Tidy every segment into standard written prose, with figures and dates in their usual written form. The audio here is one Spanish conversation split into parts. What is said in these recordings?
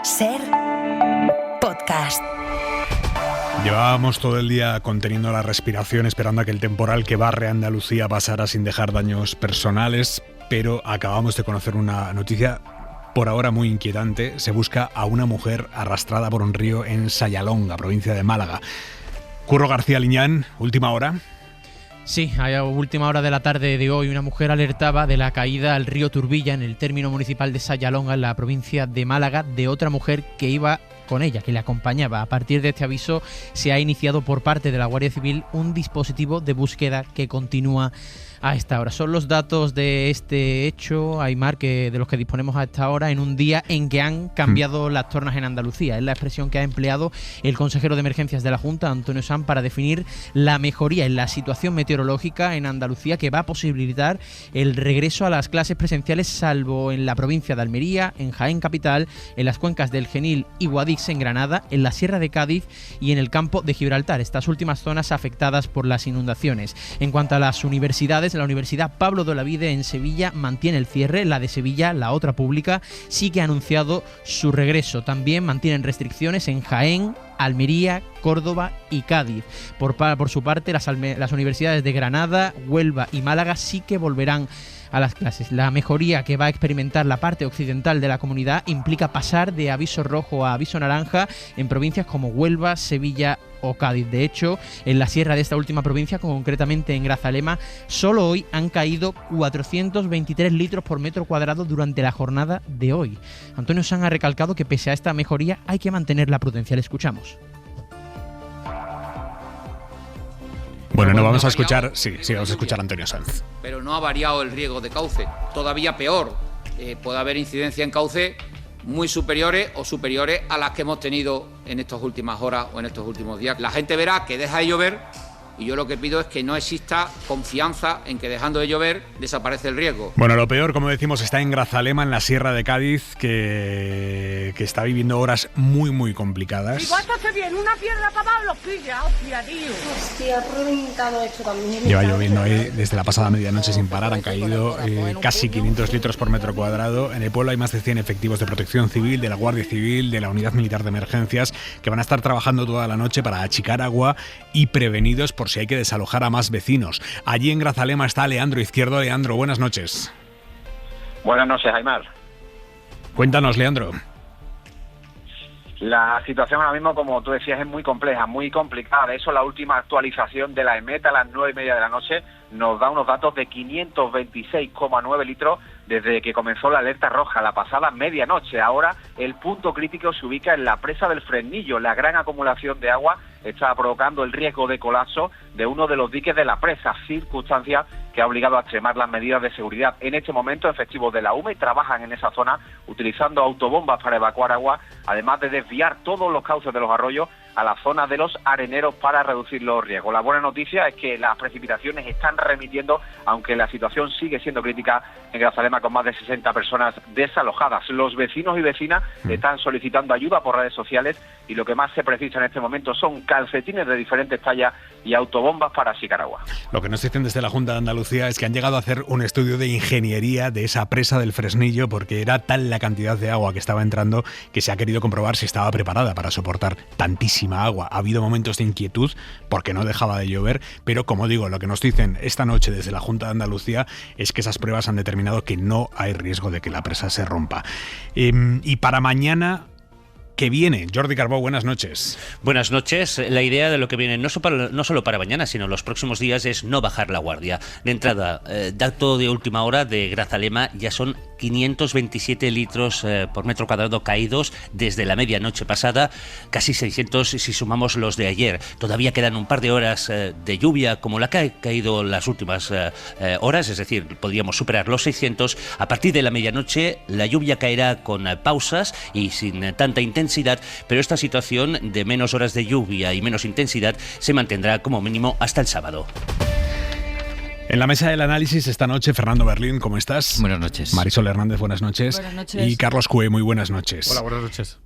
SER Podcast. Llevábamos todo el día conteniendo la respiración, esperando a que el temporal que barre Andalucía pasara sin dejar daños personales, pero acabamos de conocer una noticia por ahora muy inquietante. Se busca a una mujer arrastrada por un río en Sayalonga, provincia de Málaga. Curro García Liñán, última hora. Sí, a última hora de la tarde de hoy una mujer alertaba de la caída al río Turbilla en el término municipal de Sayalonga, en la provincia de Málaga, de otra mujer que iba con ella, que le acompañaba. A partir de este aviso se ha iniciado por parte de la Guardia Civil un dispositivo de búsqueda que continúa a esta hora. Son los datos de este hecho, Aymar, de los que disponemos a esta hora, en un día en que han cambiado las tornas en Andalucía. Es la expresión que ha empleado el consejero de emergencias de la Junta, Antonio Sanz, para definir la mejoría en la situación meteorológica en Andalucía, que va a posibilitar el regreso a las clases presenciales, salvo en la provincia de Almería, en Jaén capital, en las cuencas del Genil y Guadix en Granada, en la Sierra de Cádiz y en el campo de Gibraltar, estas últimas zonas afectadas por las inundaciones. En cuanto a las universidades, la Universidad Pablo de Olavide en Sevilla mantiene el cierre. La de Sevilla, la otra pública, sí que ha anunciado su regreso. También mantienen restricciones en Jaén, Almería, Córdoba y Cádiz. Por su parte, las universidades de Granada, Huelva y Málaga sí que volverán a las clases. La mejoría que va a experimentar la parte occidental de la comunidad implica pasar de aviso rojo a aviso naranja en provincias como Huelva, Sevilla o Cádiz. De hecho, en la sierra de esta última provincia, concretamente en Grazalema, solo hoy han caído 423 litros por metro cuadrado durante la jornada de hoy. Antonio Sanz ha recalcado que pese a esta mejoría hay que mantener la prudencia. Le escuchamos. Bueno, no vamos a escuchar, vamos a escuchar a Antonio Sanz. Pero no ha variado el riesgo de cauce. Todavía peor, puede haber incidencia en cauce muy superiores o superiores a las que hemos tenido en estas últimas horas o en estos últimos días. La gente verá que deja de llover y yo lo que pido es que no exista confianza en que dejando de llover desaparece el riesgo. Bueno, lo peor, como decimos, está en Grazalema, en la Sierra de Cádiz, que está viviendo horas muy, muy complicadas. Y cuánto se viene una piedra para abajo, los pilla, hostia, tío. Hostia, ha reventado esto también. Lleva lloviendo ahí desde la pasada medianoche sin parar. Han caído casi 500 litros por metro cuadrado. En el pueblo hay más de 100 efectivos de protección civil, de la Guardia Civil, de la Unidad Militar de Emergencias, que van a estar trabajando toda la noche para achicar agua y prevenidos por si hay que desalojar a más vecinos. Allí en Grazalema está Leandro Izquierdo. Leandro, buenas noches. Buenas noches, Aymar. Cuéntanos, Leandro. La situación ahora mismo, como tú decías, es muy compleja, muy complicada. De eso, la última actualización de la EMET a las 9:30 de la noche nos da unos datos de 526,9 litros desde que comenzó la alerta roja la pasada medianoche. Ahora el punto crítico se ubica en la presa del Fresnillo. La gran acumulación de agua está provocando el riesgo de colapso de uno de los diques de la presa, circunstancia que ha obligado a extremar las medidas de seguridad. En este momento, efectivos de la UME trabajan en esa zona utilizando autobombas para evacuar agua, además de desviar todos los cauces de los arroyos a la zona de los areneros para reducir los riesgos. La buena noticia es que las precipitaciones están remitiendo, aunque la situación sigue siendo crítica en Grazalema, con más de 60 personas desalojadas. Los vecinos y vecinas están solicitando ayuda por redes sociales y lo que más se precisa en este momento son calcetines de diferentes tallas y autobombas para achicar agua. Lo que nos dicen desde la Junta de Andalucía es que han llegado a hacer un estudio de ingeniería de esa presa del Fresnillo, porque era tal la cantidad de agua que estaba entrando que se ha querido comprobar si estaba preparada para soportar tantísima agua. Ha habido momentos de inquietud porque no dejaba de llover, pero como digo, lo que nos dicen esta noche desde la Junta de Andalucía es que esas pruebas han determinado que no hay riesgo de que la presa se rompa. Y para mañana, ¿qué viene? Jordi Carbó, buenas noches. Buenas noches. La idea de lo que viene no solo para mañana, sino los próximos días es no bajar la guardia. De entrada, dato de última hora de Grazalema, ya son 527 litros por metro cuadrado caídos desde la medianoche pasada, casi 600 si sumamos los de ayer. Todavía quedan un par de horas de lluvia como la que ha caído las últimas horas, es decir, podríamos superar los 600. A partir de la medianoche la lluvia caerá con pausas y sin tanta intensidad, pero esta situación de menos horas de lluvia y menos intensidad se mantendrá como mínimo hasta el sábado. En la mesa del análisis esta noche, Fernando Berlín, ¿cómo estás? Buenas noches. Marisol Hernández, buenas noches. Buenas noches. Y Carlos Cue, muy buenas noches. Hola, buenas noches.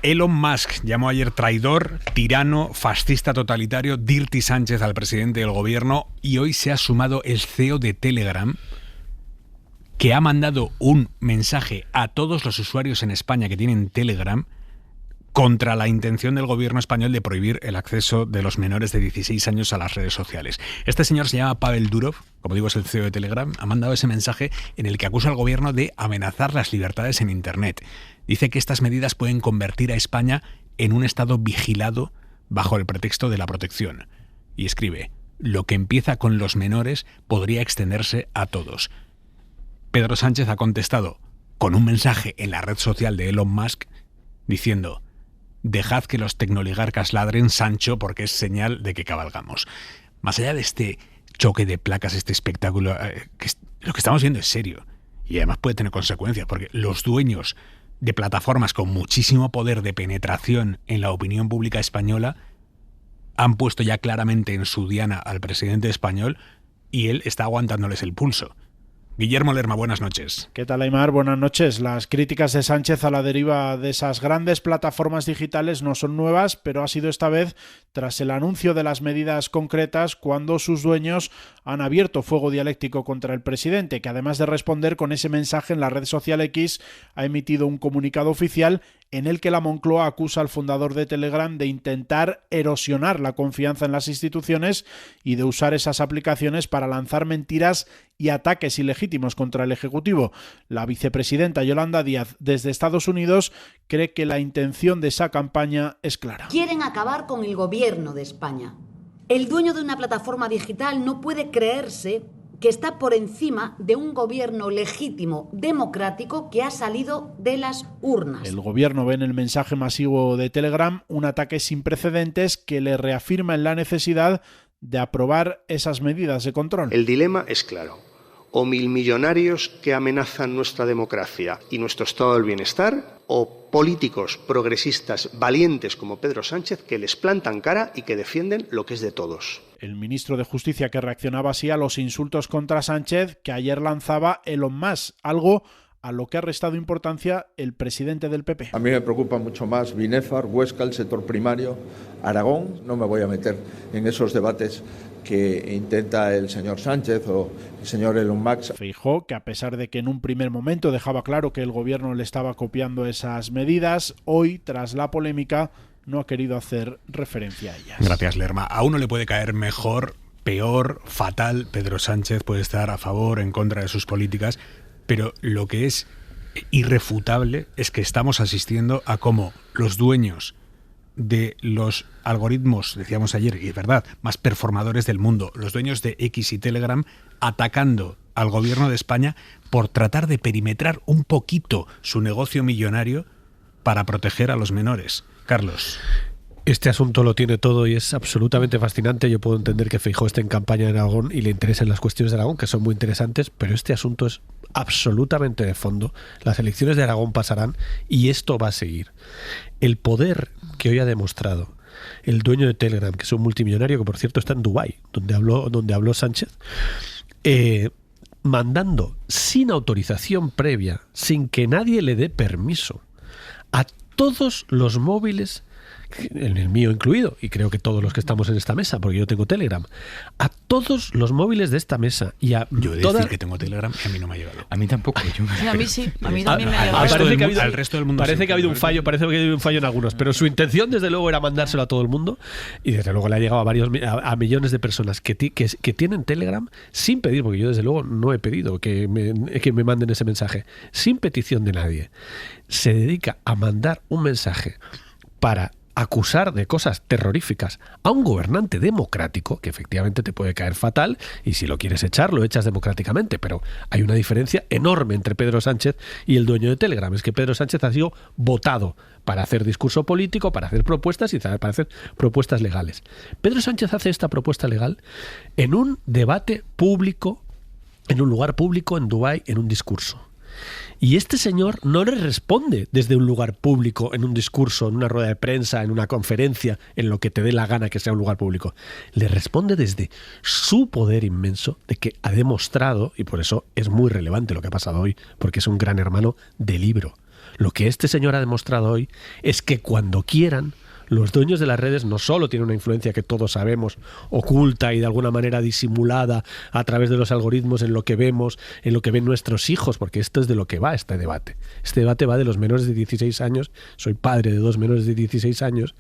Elon Musk llamó ayer traidor, tirano, fascista totalitario, Dirty Sánchez al presidente del gobierno, y hoy se ha sumado el CEO de Telegram. que ha mandado un mensaje a todos los usuarios en España que tienen Telegram contra la intención del gobierno español de prohibir el acceso de los menores de 16 años a las redes sociales. Este señor se llama Pavel Durov, como digo, es el CEO de Telegram, ha mandado ese mensaje en el que acusa al gobierno de amenazar las libertades en Internet. Dice que estas medidas pueden convertir a España en un estado vigilado bajo el pretexto de la protección. Y escribe: lo que empieza con los menores podría extenderse a todos. Pedro Sánchez ha contestado con un mensaje en la red social de Elon Musk diciendo: dejad que los tecnoligarcas ladren, Sancho, porque es señal de que cabalgamos. Más allá de este choque de placas, este espectáculo, lo que estamos viendo es serio. Y además puede tener consecuencias, porque los dueños de plataformas con muchísimo poder de penetración en la opinión pública española han puesto ya claramente en su diana al presidente español y él está aguantándoles el pulso. Guillermo Lerma, buenas noches. ¿Qué tal, Aimar? Buenas noches. Las críticas de Sánchez a la deriva de esas grandes plataformas digitales no son nuevas, pero ha sido esta vez tras el anuncio de las medidas concretas cuando sus dueños han abierto fuego dialéctico contra el presidente, que además de responder con ese mensaje en la red social X, ha emitido un comunicado oficial en el que la Moncloa acusa al fundador de Telegram de intentar erosionar la confianza en las instituciones y de usar esas aplicaciones para lanzar mentiras y ataques ilegítimos contra el Ejecutivo. La vicepresidenta Yolanda Díaz, desde Estados Unidos, cree que la intención de esa campaña es clara. Quieren acabar con el gobierno de España. El dueño de una plataforma digital no puede creerse que está por encima de un gobierno legítimo, democrático, que ha salido de las urnas. El gobierno ve en el mensaje masivo de Telegram un ataque sin precedentes que le reafirma en la necesidad de aprobar esas medidas de control. El dilema es claro: o milmillonarios que amenazan nuestra democracia y nuestro estado del bienestar, o políticos progresistas valientes como Pedro Sánchez que les plantan cara y que defienden lo que es de todos. El ministro de Justicia que reaccionaba así a los insultos contra Sánchez que ayer lanzaba Elon Musk, algo a lo que ha restado importancia el presidente del PP. A mí me preocupa mucho más Binéfar, Huesca, el sector primario, Aragón. No me voy a meter en esos debates que intenta el señor Sánchez o el señor Elon Musk. Feijóo, que a pesar de que en un primer momento dejaba claro que el gobierno le estaba copiando esas medidas, hoy, tras la polémica, no ha querido hacer referencia a ellas. Gracias, Lerma. A uno le puede caer mejor, peor, fatal. Pedro Sánchez puede estar a favor, en contra de sus políticas, pero lo que es irrefutable es que estamos asistiendo a cómo los dueños de los algoritmos, decíamos ayer, y es verdad, más performadores del mundo, los dueños de X y Telegram, atacando al gobierno de España por tratar de perimetrar un poquito su negocio millonario para proteger a los menores. Carlos. Este asunto lo tiene todo y es absolutamente fascinante. Yo puedo entender que Feijóo esté en campaña en Aragón y le interesen las cuestiones de Aragón, que son muy interesantes, pero este asunto es absolutamente de fondo. Las elecciones de Aragón pasarán y esto va a seguir. El poder que hoy ha demostrado el dueño de Telegram, que es un multimillonario que por cierto está en Dubái, donde habló Sánchez, mandando sin autorización previa, sin que nadie le dé permiso, a todos los móviles, en el mío incluido, y creo que todos los que estamos en esta mesa, porque yo tengo Telegram, a todos los móviles de esta mesa y a yo he de decir que tengo Telegram y a mí no me ha llegado. A mí tampoco. A mí sí, a mí también me ha llegado. Al resto del mundo parece que ha habido un fallo, parece que ha habido un fallo en algunos, pero su intención desde luego era mandárselo a todo el mundo y desde luego le ha llegado a millones de personas que tienen Telegram sin pedir, porque yo desde luego no he pedido que me manden ese mensaje, sin petición de nadie. Se dedica a mandar un mensaje para acusar de cosas terroríficas a un gobernante democrático, que efectivamente te puede caer fatal, y si lo quieres echar, lo echas democráticamente, pero hay una diferencia enorme entre Pedro Sánchez y el dueño de Telegram. Es que Pedro Sánchez ha sido votado para hacer discurso político, para hacer propuestas y para hacer propuestas legales. Pedro Sánchez hace esta propuesta legal en un debate público, en un lugar público en Dubái, en un discurso. Y este señor no le responde desde un lugar público, en un discurso, en una rueda de prensa, en una conferencia, en lo que te dé la gana que sea un lugar público. Le responde desde su poder inmenso de que ha demostrado, y por eso es muy relevante lo que ha pasado hoy, porque es un gran hermano de libro. Lo que este señor ha demostrado hoy es que cuando quieran, Los dueños de las redes no solo tienen una influencia que todos sabemos, oculta y de alguna manera disimulada a través de los algoritmos en lo que vemos, en lo que ven nuestros hijos, porque esto es de lo que va este debate. Este debate va de los menores de 16 años, soy padre de 2 menores de 16 años,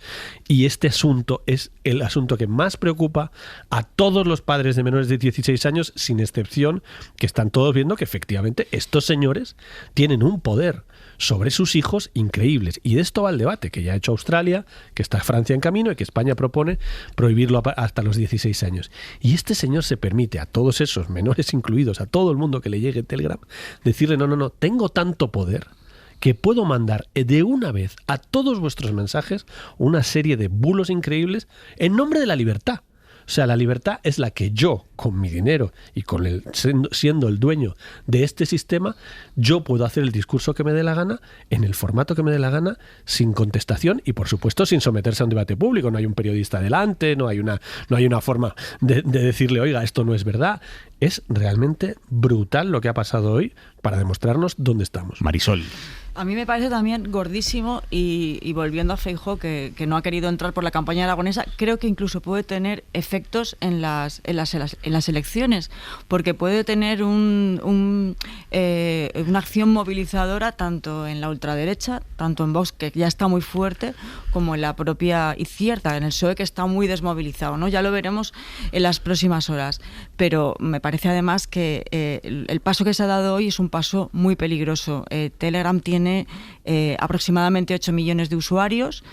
y este asunto es el asunto que más preocupa a todos los padres de menores de 16 años, sin excepción, que están todos viendo que efectivamente estos señores tienen un poder sobre sus hijos increíbles. Y de esto va el debate que ya ha hecho Australia, que está Francia en camino y que España propone prohibirlo hasta los 16 años. Y este señor se permite a todos esos menores incluidos, a todo el mundo que le llegue Telegram, decirle no, tengo tanto poder que puedo mandar de una vez a todos vuestros mensajes una serie de bulos increíbles en nombre de la libertad. O sea, la libertad es la que yo, con mi dinero y con siendo el dueño de este sistema, yo puedo hacer el discurso que me dé la gana, en el formato que me dé la gana, sin contestación y, por supuesto, sin someterse a un debate público. No hay un periodista delante, no hay una forma de decirle, oiga, esto no es verdad. Es realmente brutal lo que ha pasado hoy para demostrarnos dónde estamos. Marisol. A mí me parece también gordísimo y volviendo a Feijóo, que no ha querido entrar por la campaña aragonesa, creo que incluso puede tener efectos en las elecciones, porque puede tener una acción movilizadora tanto en la ultraderecha, tanto en Vox, que ya está muy fuerte, como en la propia izquierda, en el PSOE, que está muy desmovilizado, ¿no? Ya lo veremos en las próximas horas. Pero me parece además que el paso que se ha dado hoy es un paso muy peligroso. Telegram tiene aproximadamente 8 millones de usuarios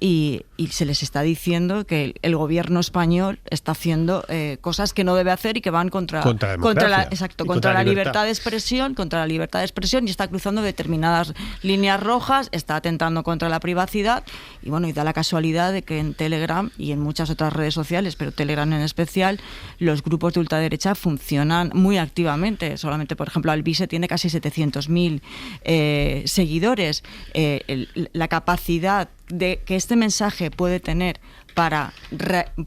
y se les está diciendo que el gobierno español está haciendo cosas que no debe hacer y que van contra la libertad de expresión, y está cruzando determinadas líneas rojas, está atentando contra la privacidad y bueno, y da la casualidad de que en Telegram y en muchas otras redes sociales, pero Telegram en especial, los grupos de ultraderecha funcionan muy activamente. Solamente, por ejemplo, Alvise tiene casi 700.000 seguidores. La capacidad de que este mensaje puede tener para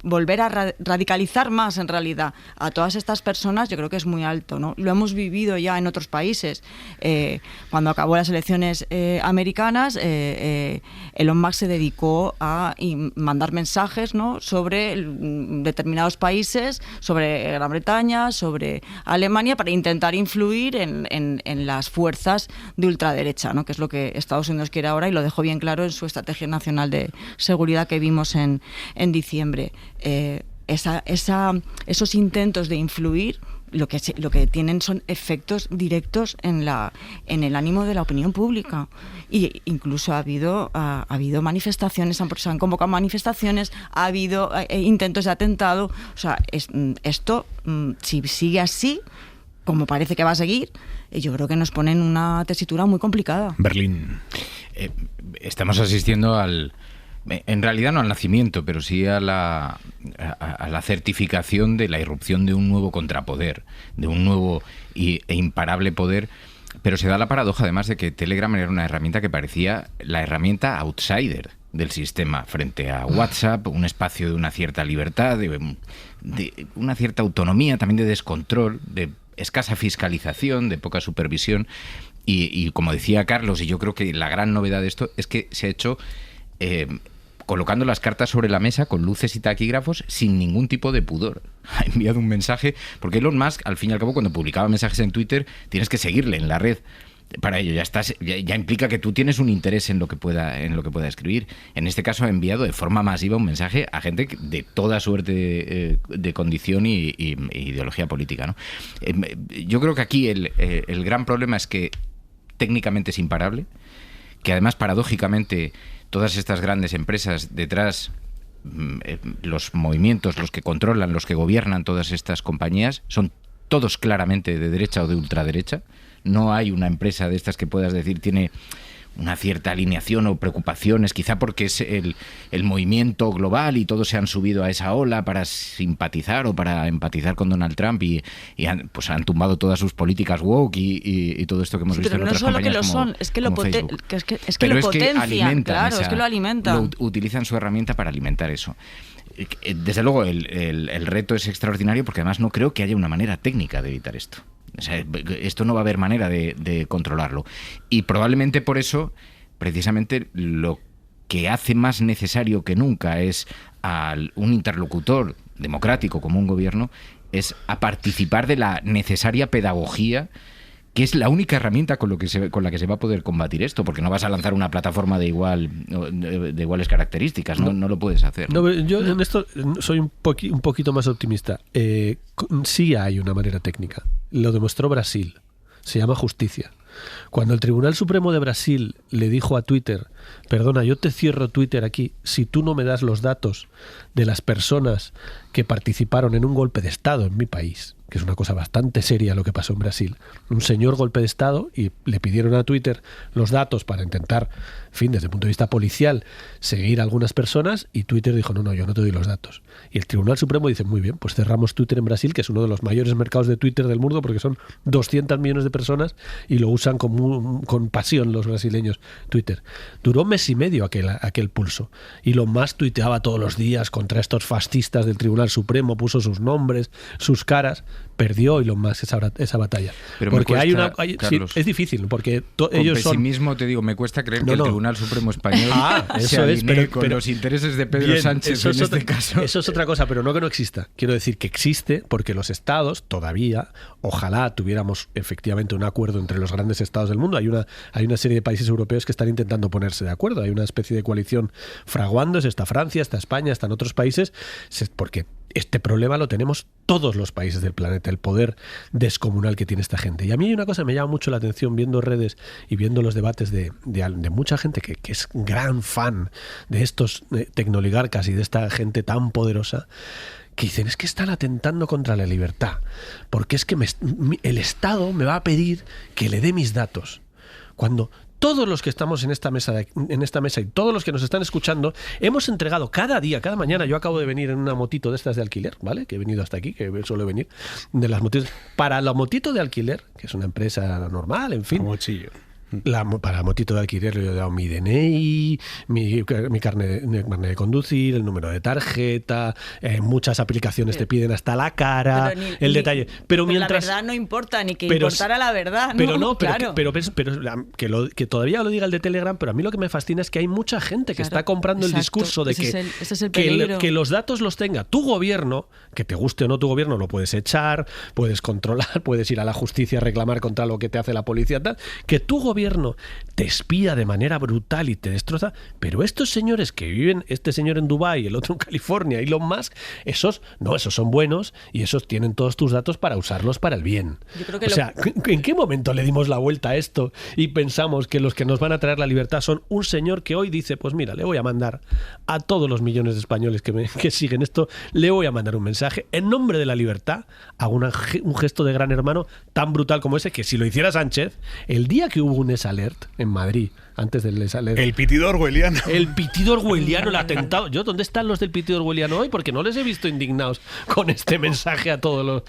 volver a radicalizar más en realidad a todas estas personas, yo creo que es muy alto, ¿no? Lo hemos vivido ya en otros países. Cuando acabó las elecciones americanas, Elon Musk se dedicó a mandar mensajes, ¿no?, sobre determinados países, sobre Gran Bretaña, sobre Alemania, para intentar influir en las fuerzas de ultraderecha, ¿no?, que es lo que Estados Unidos quiere ahora, y lo dejó bien claro en su Estrategia Nacional de Seguridad que vimos en diciembre. Esos intentos de influir lo que tienen son efectos directos en el ánimo de la opinión pública. Y incluso ha habido manifestaciones, se han convocado manifestaciones, ha habido intentos de atentado. O sea, esto, si sigue así, como parece que va a seguir, yo creo que nos pone en una tesitura muy complicada. Berlín. Estamos asistiendo en realidad no al nacimiento, pero sí a la certificación de la irrupción de un nuevo contrapoder, de un nuevo e imparable poder. Pero se da la paradoja además de que Telegram era una herramienta que parecía la herramienta outsider del sistema frente a WhatsApp, un espacio de una cierta libertad, de una cierta autonomía, también de descontrol, de escasa fiscalización, de poca supervisión. Y como decía Carlos, y yo creo que la gran novedad de esto es que se ha hecho colocando las cartas sobre la mesa con luces y taquígrafos sin ningún tipo de pudor. Ha enviado un mensaje, porque Elon Musk, al fin y al cabo, cuando publicaba mensajes en Twitter, tienes que seguirle en la red. Para ello ya implica que tú tienes un interés en lo que pueda escribir. En este caso ha enviado de forma masiva un mensaje a gente de toda suerte de condición y ideología política, ¿no? Yo creo que aquí el gran problema es que técnicamente es imparable, que además paradójicamente todas estas grandes empresas detrás, los movimientos, los que controlan, los que gobiernan todas estas compañías, son todos claramente de derecha o de ultraderecha. No hay una empresa de estas que puedas decir tiene una cierta alineación o preocupaciones, quizá porque es el movimiento global y todos se han subido a esa ola para simpatizar o para empatizar con Donald Trump y han tumbado todas sus políticas woke y todo esto que hemos visto en otras compañías. Pero no solo que lo son, es que lo potencian, claro, es que lo alimentan. Utilizan su herramienta para alimentar eso. Desde luego el reto es extraordinario, porque además no creo que haya una manera técnica de evitar esto. O sea, esto no va a haber manera de controlarlo. Y probablemente por eso, precisamente, lo que hace más necesario que nunca es a un interlocutor democrático como un gobierno, es a participar de la necesaria pedagogía, que es la única herramienta con la que se va a poder combatir esto, porque no vas a lanzar una plataforma de iguales características, no lo puedes hacer. No, yo en esto soy un poquito más optimista. Sí hay una manera técnica. Lo demostró Brasil. Se llama justicia. Cuando el Tribunal Supremo de Brasil le dijo a Twitter, perdona, yo te cierro Twitter aquí si tú no me das los datos de las personas que participaron en un golpe de Estado en mi país, que es una cosa bastante seria lo que pasó en Brasil, un señor golpe de Estado, y le pidieron a Twitter los datos para intentar, en fin, desde el punto de vista policial, seguir a algunas personas, y Twitter dijo, no, yo no te doy los datos. Y el Tribunal Supremo dice, muy bien, pues cerramos Twitter en Brasil, que es uno de los mayores mercados de Twitter del mundo, porque son 200 millones de personas y lo usan con pasión los brasileños, Twitter. Duró mes y medio aquel pulso. Elon Musk tuiteaba todos los días contra estos fascistas del Tribunal Supremo, puso sus nombres, sus caras. Perdió Elon Musk esa batalla. Pero porque cuesta, sí, es difícil, porque ellos son... Con pesimismo te digo, me cuesta creer que el Tribunal Supremo Español se eso alinee es, con los intereses de Pedro Sánchez en este caso. Eso es otra cosa, pero no que no exista. Quiero decir que existe porque los estados todavía, ojalá tuviéramos efectivamente un acuerdo entre los grandes estados del mundo. Hay una serie de países europeos que están intentando ponerse de acuerdo. Hay una especie de coalición fraguándose. Está Francia, está España, están otros países, porque este problema lo tenemos todos los países del planeta, el poder descomunal que tiene esta gente. Y a mí hay una cosa que me llama mucho la atención viendo redes y viendo los debates de mucha gente que es gran fan de estos tecnoligarcas y de esta gente tan poderosa, que dicen, es que están atentando contra la libertad, porque es que el Estado me va a pedir que le dé mis datos. Cuando todos los que estamos en esta mesa y todos los que nos están escuchando hemos entregado cada día, cada mañana. Yo acabo de venir en una motito de estas de alquiler, ¿vale? Que he venido hasta aquí, que suelo venir de las motitos. Para la motito de alquiler, que es una empresa normal, en fin. Para la motito de alquiler le he dado mi DNI, mi carnet de conducir, el número de tarjeta, muchas aplicaciones te piden hasta la cara, detalle. Pero mientras la verdad no importa, ni que importara la verdad, ¿no? Pero no, claro. pero que todavía lo diga el de Telegram, pero a mí lo que me fascina es que hay mucha gente que está comprando el discurso de ese es el peligro. Que los datos los tenga tu gobierno, que te guste o no tu gobierno, lo puedes echar, puedes controlar, puedes ir a la justicia a reclamar contra lo que te hace la policía, tal, que tu gobierno te espía de manera brutal y te destroza, pero estos señores que viven, este señor en Dubái, el otro en California, Elon Musk, esos son buenos y esos tienen todos tus datos para usarlos para el bien. Yo creo que ¿en qué momento le dimos la vuelta a esto y pensamos que los que nos van a traer la libertad son un señor que hoy dice, pues mira, le voy a mandar a todos los millones de españoles que siguen esto, le voy a mandar un mensaje en nombre de la libertad, hago un gesto de gran hermano tan brutal como ese, que si lo hiciera Sánchez, el día que hubo un alert en Madrid, antes del alert, el pitido orwelliano, el atentado. ¿Dónde están los del pitido orwelliano hoy? Porque no les he visto indignados con este mensaje a todos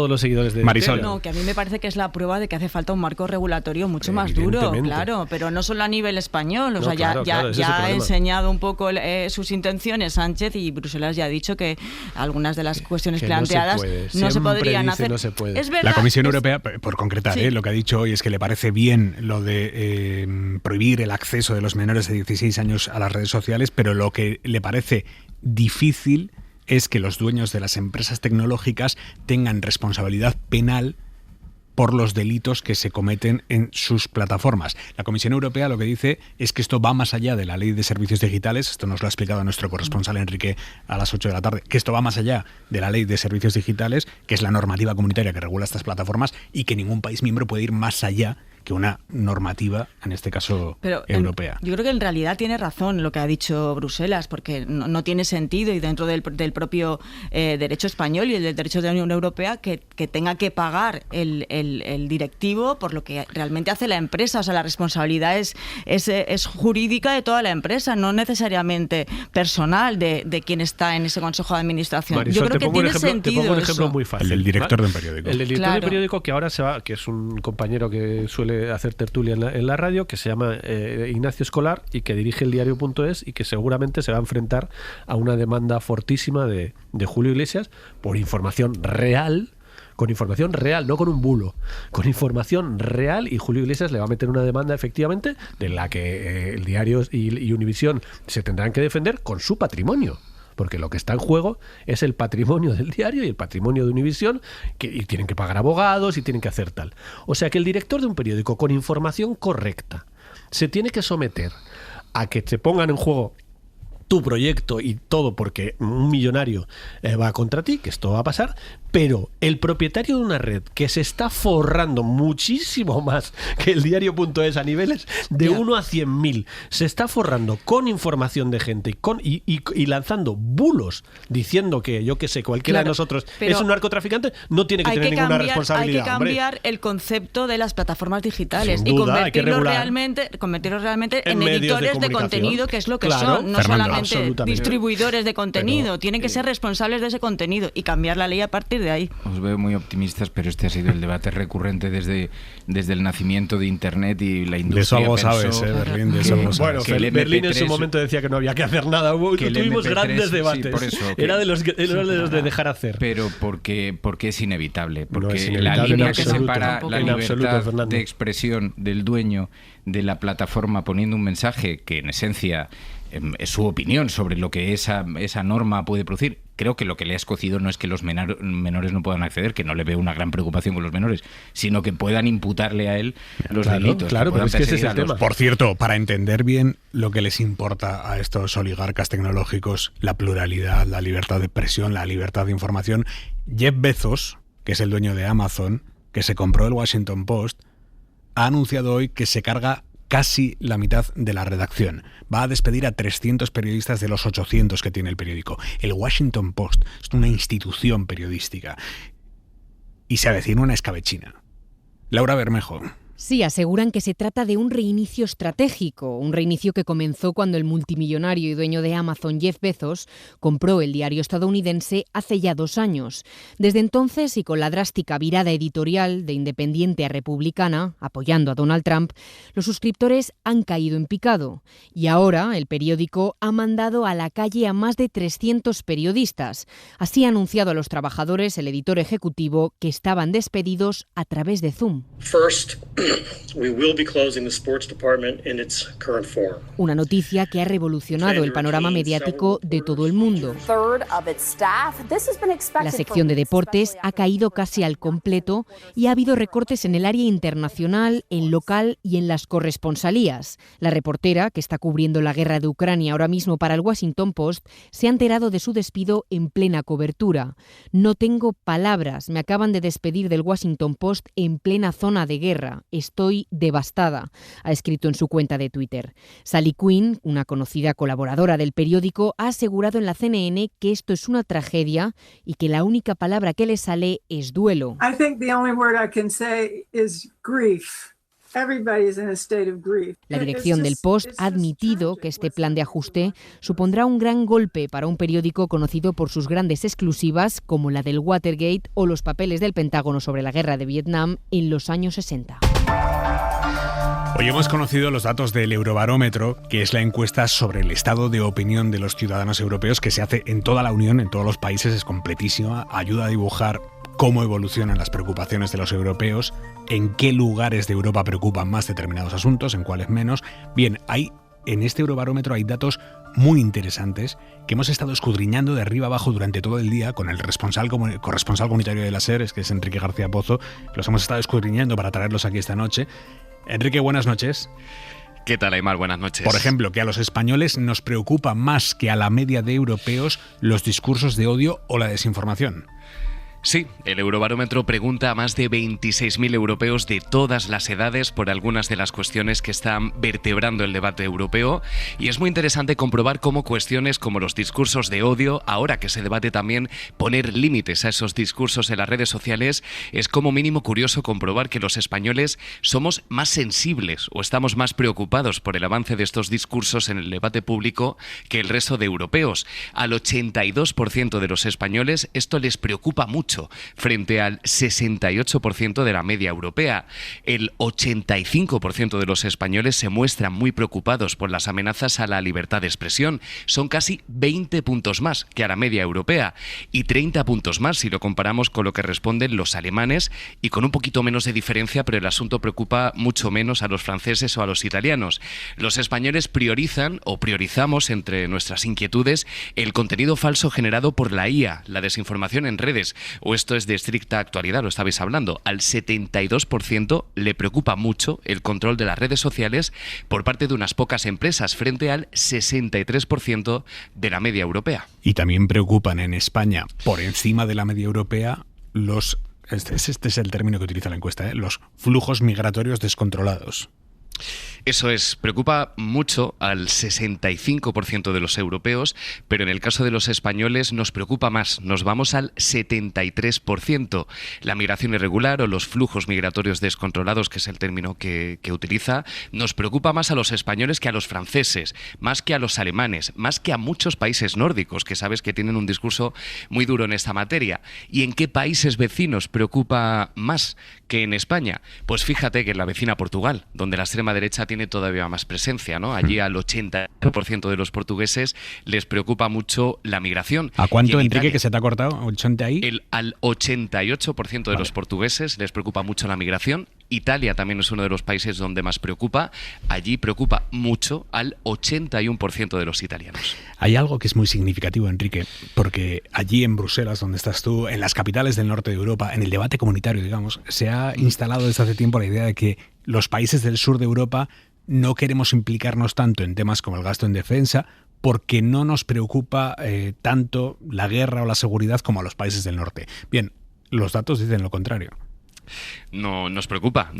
los seguidores de Marisol. No, que a mí me parece que es la prueba de que hace falta un marco regulatorio mucho más duro, claro, pero no solo a nivel español, o sea, ya ha enseñado un poco sus intenciones Sánchez, y Bruselas ya ha dicho que algunas de las cuestiones planteadas no se podrían hacer. No se puede. Es verdad, la Comisión Europea, por concretar, lo que ha dicho hoy es que le parece bien lo de prohibir el acceso de los menores de 16 años a las redes sociales, pero lo que le parece difícil es que los dueños de las empresas tecnológicas tengan responsabilidad penal por los delitos que se cometen en sus plataformas. La Comisión Europea lo que dice es que esto va más allá de la Ley de Servicios Digitales, esto nos lo ha explicado nuestro corresponsal Enrique a las 8 de la tarde, que esto va más allá de la Ley de Servicios Digitales, que es la normativa comunitaria que regula estas plataformas, y que ningún país miembro puede ir más allá que una normativa, en este caso europea. Yo creo que en realidad tiene razón lo que ha dicho Bruselas, porque no tiene sentido, y dentro del propio derecho español y el del derecho de la Unión Europea, que tenga que pagar el directivo por lo que realmente hace la empresa. O sea, la responsabilidad es jurídica de toda la empresa, no necesariamente personal de quien está en ese consejo de administración. Marisol, yo creo que tiene sentido. Te pongo un ejemplo muy fácil. El del director de un periódico. El del director de un periódico, que ahora se va, que es un compañero que suele hacer tertulia en la radio, que se llama Ignacio Escolar, y que dirige el diario.es, y que seguramente se va a enfrentar a una demanda fortísima de Julio Iglesias por información real con información real, no con un bulo, con información real, y Julio Iglesias le va a meter una demanda efectivamente de la que el Diario y Univisión se tendrán que defender con su patrimonio. Porque lo que está en juego es el patrimonio del Diario y el patrimonio de Univisión, y tienen que pagar abogados y tienen que hacer tal. O sea que el director de un periódico con información correcta se tiene que someter a que te pongan en juego tu proyecto y todo porque un millonario va contra ti, que esto va a pasar, pero el propietario de una red que se está forrando muchísimo más que el diario.es a niveles de 1 a 100.000, se está forrando con información de gente y lanzando bulos diciendo que, yo qué sé, cualquiera de nosotros es un narcotraficante, no tiene que tener ninguna responsabilidad. Hay que cambiar el concepto de las plataformas digitales y convertirlos realmente en editores de contenido, que es lo que son, no solamente distribuidores de contenido. Tienen que ser responsables de ese contenido y cambiar la ley a partir de ahí. Os veo muy optimistas, pero este ha sido el debate recurrente desde el nacimiento de Internet y la industria. De eso algo sabes, Berlín, de eso algo sabes. Bueno, Berlín en su momento decía que no había que hacer nada. Tuvimos grandes debates. Sí, por eso, era de los de dejar hacer. Pero porque es inevitable. Porque no es inevitable, la línea que separa la libertad de expresión del dueño de la plataforma poniendo un mensaje que en esencia es su opinión sobre lo que esa norma puede producir. Creo que lo que le ha escocido no es que los menores no puedan acceder, que no le veo una gran preocupación con los menores, sino que puedan imputarle a él los delitos. Claro, pero es que ese es el tema. Por cierto, para entender bien lo que les importa a estos oligarcas tecnológicos, la pluralidad, la libertad de expresión, la libertad de información, Jeff Bezos, que es el dueño de Amazon, que se compró el Washington Post, ha anunciado hoy que se carga casi la mitad de la redacción. Va a despedir a 300 periodistas de los 800 que tiene el periódico. El Washington Post es una institución periodística. Y se avecina una escabechina. Laura Bermejo. Sí, aseguran que se trata de un reinicio estratégico, un reinicio que comenzó cuando el multimillonario y dueño de Amazon, Jeff Bezos, compró el diario estadounidense hace ya 2 años. Desde entonces, y con la drástica virada editorial de independiente a republicana, apoyando a Donald Trump, los suscriptores han caído en picado. Y ahora el periódico ha mandado a la calle a más de 300 periodistas. Así ha anunciado a los trabajadores el editor ejecutivo que estaban despedidos a través de Zoom. Una noticia que ha revolucionado el panorama mediático de todo el mundo. La sección de deportes ha caído casi al completo y ha habido recortes en el área internacional, en local y en las corresponsalías. La reportera, que está cubriendo la guerra de Ucrania ahora mismo para el Washington Post, se ha enterado de su despido en plena cobertura. No tengo palabras, me acaban de despedir del Washington Post en plena zona de guerra. Estoy devastada, ha escrito en su cuenta de Twitter. Sally Quinn, una conocida colaboradora del periódico, ha asegurado en la CNN que esto es una tragedia y que la única palabra que le sale es duelo. I think the only word I can say is grief. Everybody's in a state of grief. La dirección del Post ha admitido que este plan de ajuste supondrá un gran golpe para un periódico conocido por sus grandes exclusivas, como la del Watergate o los papeles del Pentágono sobre la guerra de Vietnam en los años 60. Hoy hemos conocido los datos del Eurobarómetro, que es la encuesta sobre el estado de opinión de los ciudadanos europeos que se hace en toda la Unión, en todos los países, es completísima, ayuda a dibujar cómo evolucionan las preocupaciones de los europeos, en qué lugares de Europa preocupan más determinados asuntos, en cuáles menos. Bien, en este Eurobarómetro hay datos muy interesantes que hemos estado escudriñando de arriba abajo durante todo el día con el corresponsal comunitario de la SER, que es Enrique García Pozo. Los hemos estado escudriñando para traerlos aquí esta noche. Enrique, buenas noches. ¿Qué tal, Aymar? Buenas noches. Por ejemplo, que a los españoles nos preocupa más que a la media de europeos los discursos de odio o la desinformación. Sí, el Eurobarómetro pregunta a más de 26.000 europeos de todas las edades por algunas de las cuestiones que están vertebrando el debate europeo, y es muy interesante comprobar cómo cuestiones como los discursos de odio, ahora que se debate también poner límites a esos discursos en las redes sociales, es como mínimo curioso comprobar que los españoles somos más sensibles o estamos más preocupados por el avance de estos discursos en el debate público que el resto de europeos. Al 82% de los españoles esto les preocupa mucho. mucho, frente al 68% de la media europea. El 85% de los españoles se muestran muy preocupados por las amenazas a la libertad de expresión. Son casi 20 puntos más que a la media europea y 30 puntos más si lo comparamos con lo que responden los alemanes, y con un poquito menos de diferencia, pero el asunto preocupa mucho menos a los franceses o a los italianos. Los españoles priorizan o priorizamos entre nuestras inquietudes el contenido falso generado por la IA, la desinformación en redes, o esto es de estricta actualidad, lo estabais hablando. Al 72% le preocupa mucho el control de las redes sociales por parte de unas pocas empresas, frente al 63% de la media europea. Y también preocupan en España, por encima de la media europea, este es el término que utiliza la encuesta, los flujos migratorios descontrolados. Eso es, preocupa mucho al 65% de los europeos, pero en el caso de los españoles nos preocupa más, nos vamos al 73%. La migración irregular o los flujos migratorios descontrolados, que es el término que utiliza, nos preocupa más a los españoles que a los franceses, más que a los alemanes, más que a muchos países nórdicos, que sabes que tienen un discurso muy duro en esta materia. ¿Y en qué países vecinos preocupa más que en España? Pues fíjate que en la vecina Portugal, donde la extrema derecha tiene todavía más presencia, ¿no? Allí al 80% de los portugueses les preocupa mucho la migración. ¿A cuánto, Enrique, Italia, que se te ha cortado? ¿80 ahí? Al 88% de los portugueses les preocupa mucho la migración. Italia también es uno de los países donde más preocupa. Allí preocupa mucho al 81% de los italianos. Hay algo que es muy significativo, Enrique, porque allí en Bruselas, donde estás tú, en las capitales del norte de Europa, en el debate comunitario, digamos, se ha instalado desde hace tiempo la idea de que los países del sur de Europa no queremos implicarnos tanto en temas como el gasto en defensa, porque no nos preocupa tanto la guerra o la seguridad como a los países del norte. Bien, los datos dicen lo contrario. No, nos preocupa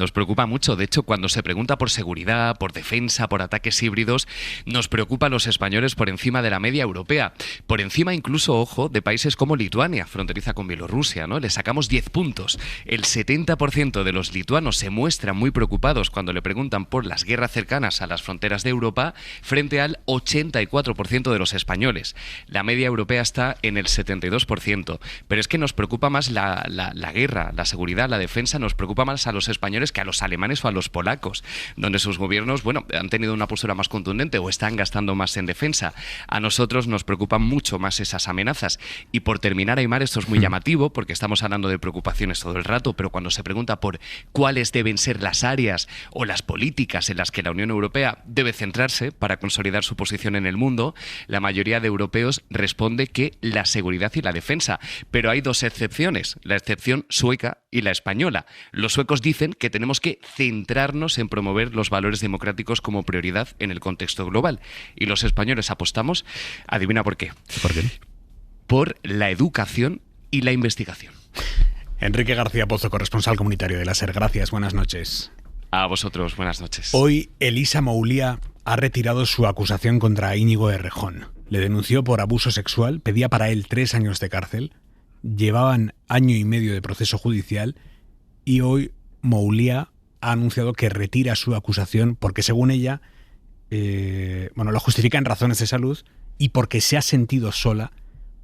mucho. De hecho, cuando se pregunta por seguridad, por defensa, por ataques híbridos, nos preocupa a los españoles por encima de la media europea. Por encima incluso, ojo, de países como Lituania, fronteriza con Bielorrusia, ¿no? Le sacamos 10 puntos. El 70% de los lituanos se muestran muy preocupados cuando le preguntan por las guerras cercanas a las fronteras de Europa, frente al 84% de los españoles. La media europea está en el 72%. Pero es que nos preocupa más la guerra, la seguridad, la defensa. Nos preocupa más a los españoles que a los alemanes o a los polacos, donde sus gobiernos, han tenido una postura más contundente o están gastando más en defensa. A nosotros nos preocupan mucho más esas amenazas. Y por terminar, Aimar, esto es muy llamativo, porque estamos hablando de preocupaciones todo el rato, pero cuando se pregunta por cuáles deben ser las áreas o las políticas en las que la Unión Europea debe centrarse para consolidar su posición en el mundo, la mayoría de europeos responde que la seguridad y la defensa. Pero hay dos excepciones, la excepción sueca y la española. Los suecos dicen que tenemos que centrarnos en promover los valores democráticos como prioridad en el contexto global. Y los españoles apostamos, adivina por qué. ¿Por qué? Por la educación y la investigación. Enrique García Pozo, corresponsal comunitario de la SER. Gracias, buenas noches. A vosotros, buenas noches. Hoy Elisa Moulía ha retirado su acusación contra Íñigo Errejón. Le denunció por abuso sexual, pedía para él 3 años de cárcel, llevaban 1 año y medio de proceso judicial. Y hoy Moulía ha anunciado que retira su acusación porque, según ella, lo justifica en razones de salud y porque se ha sentido sola,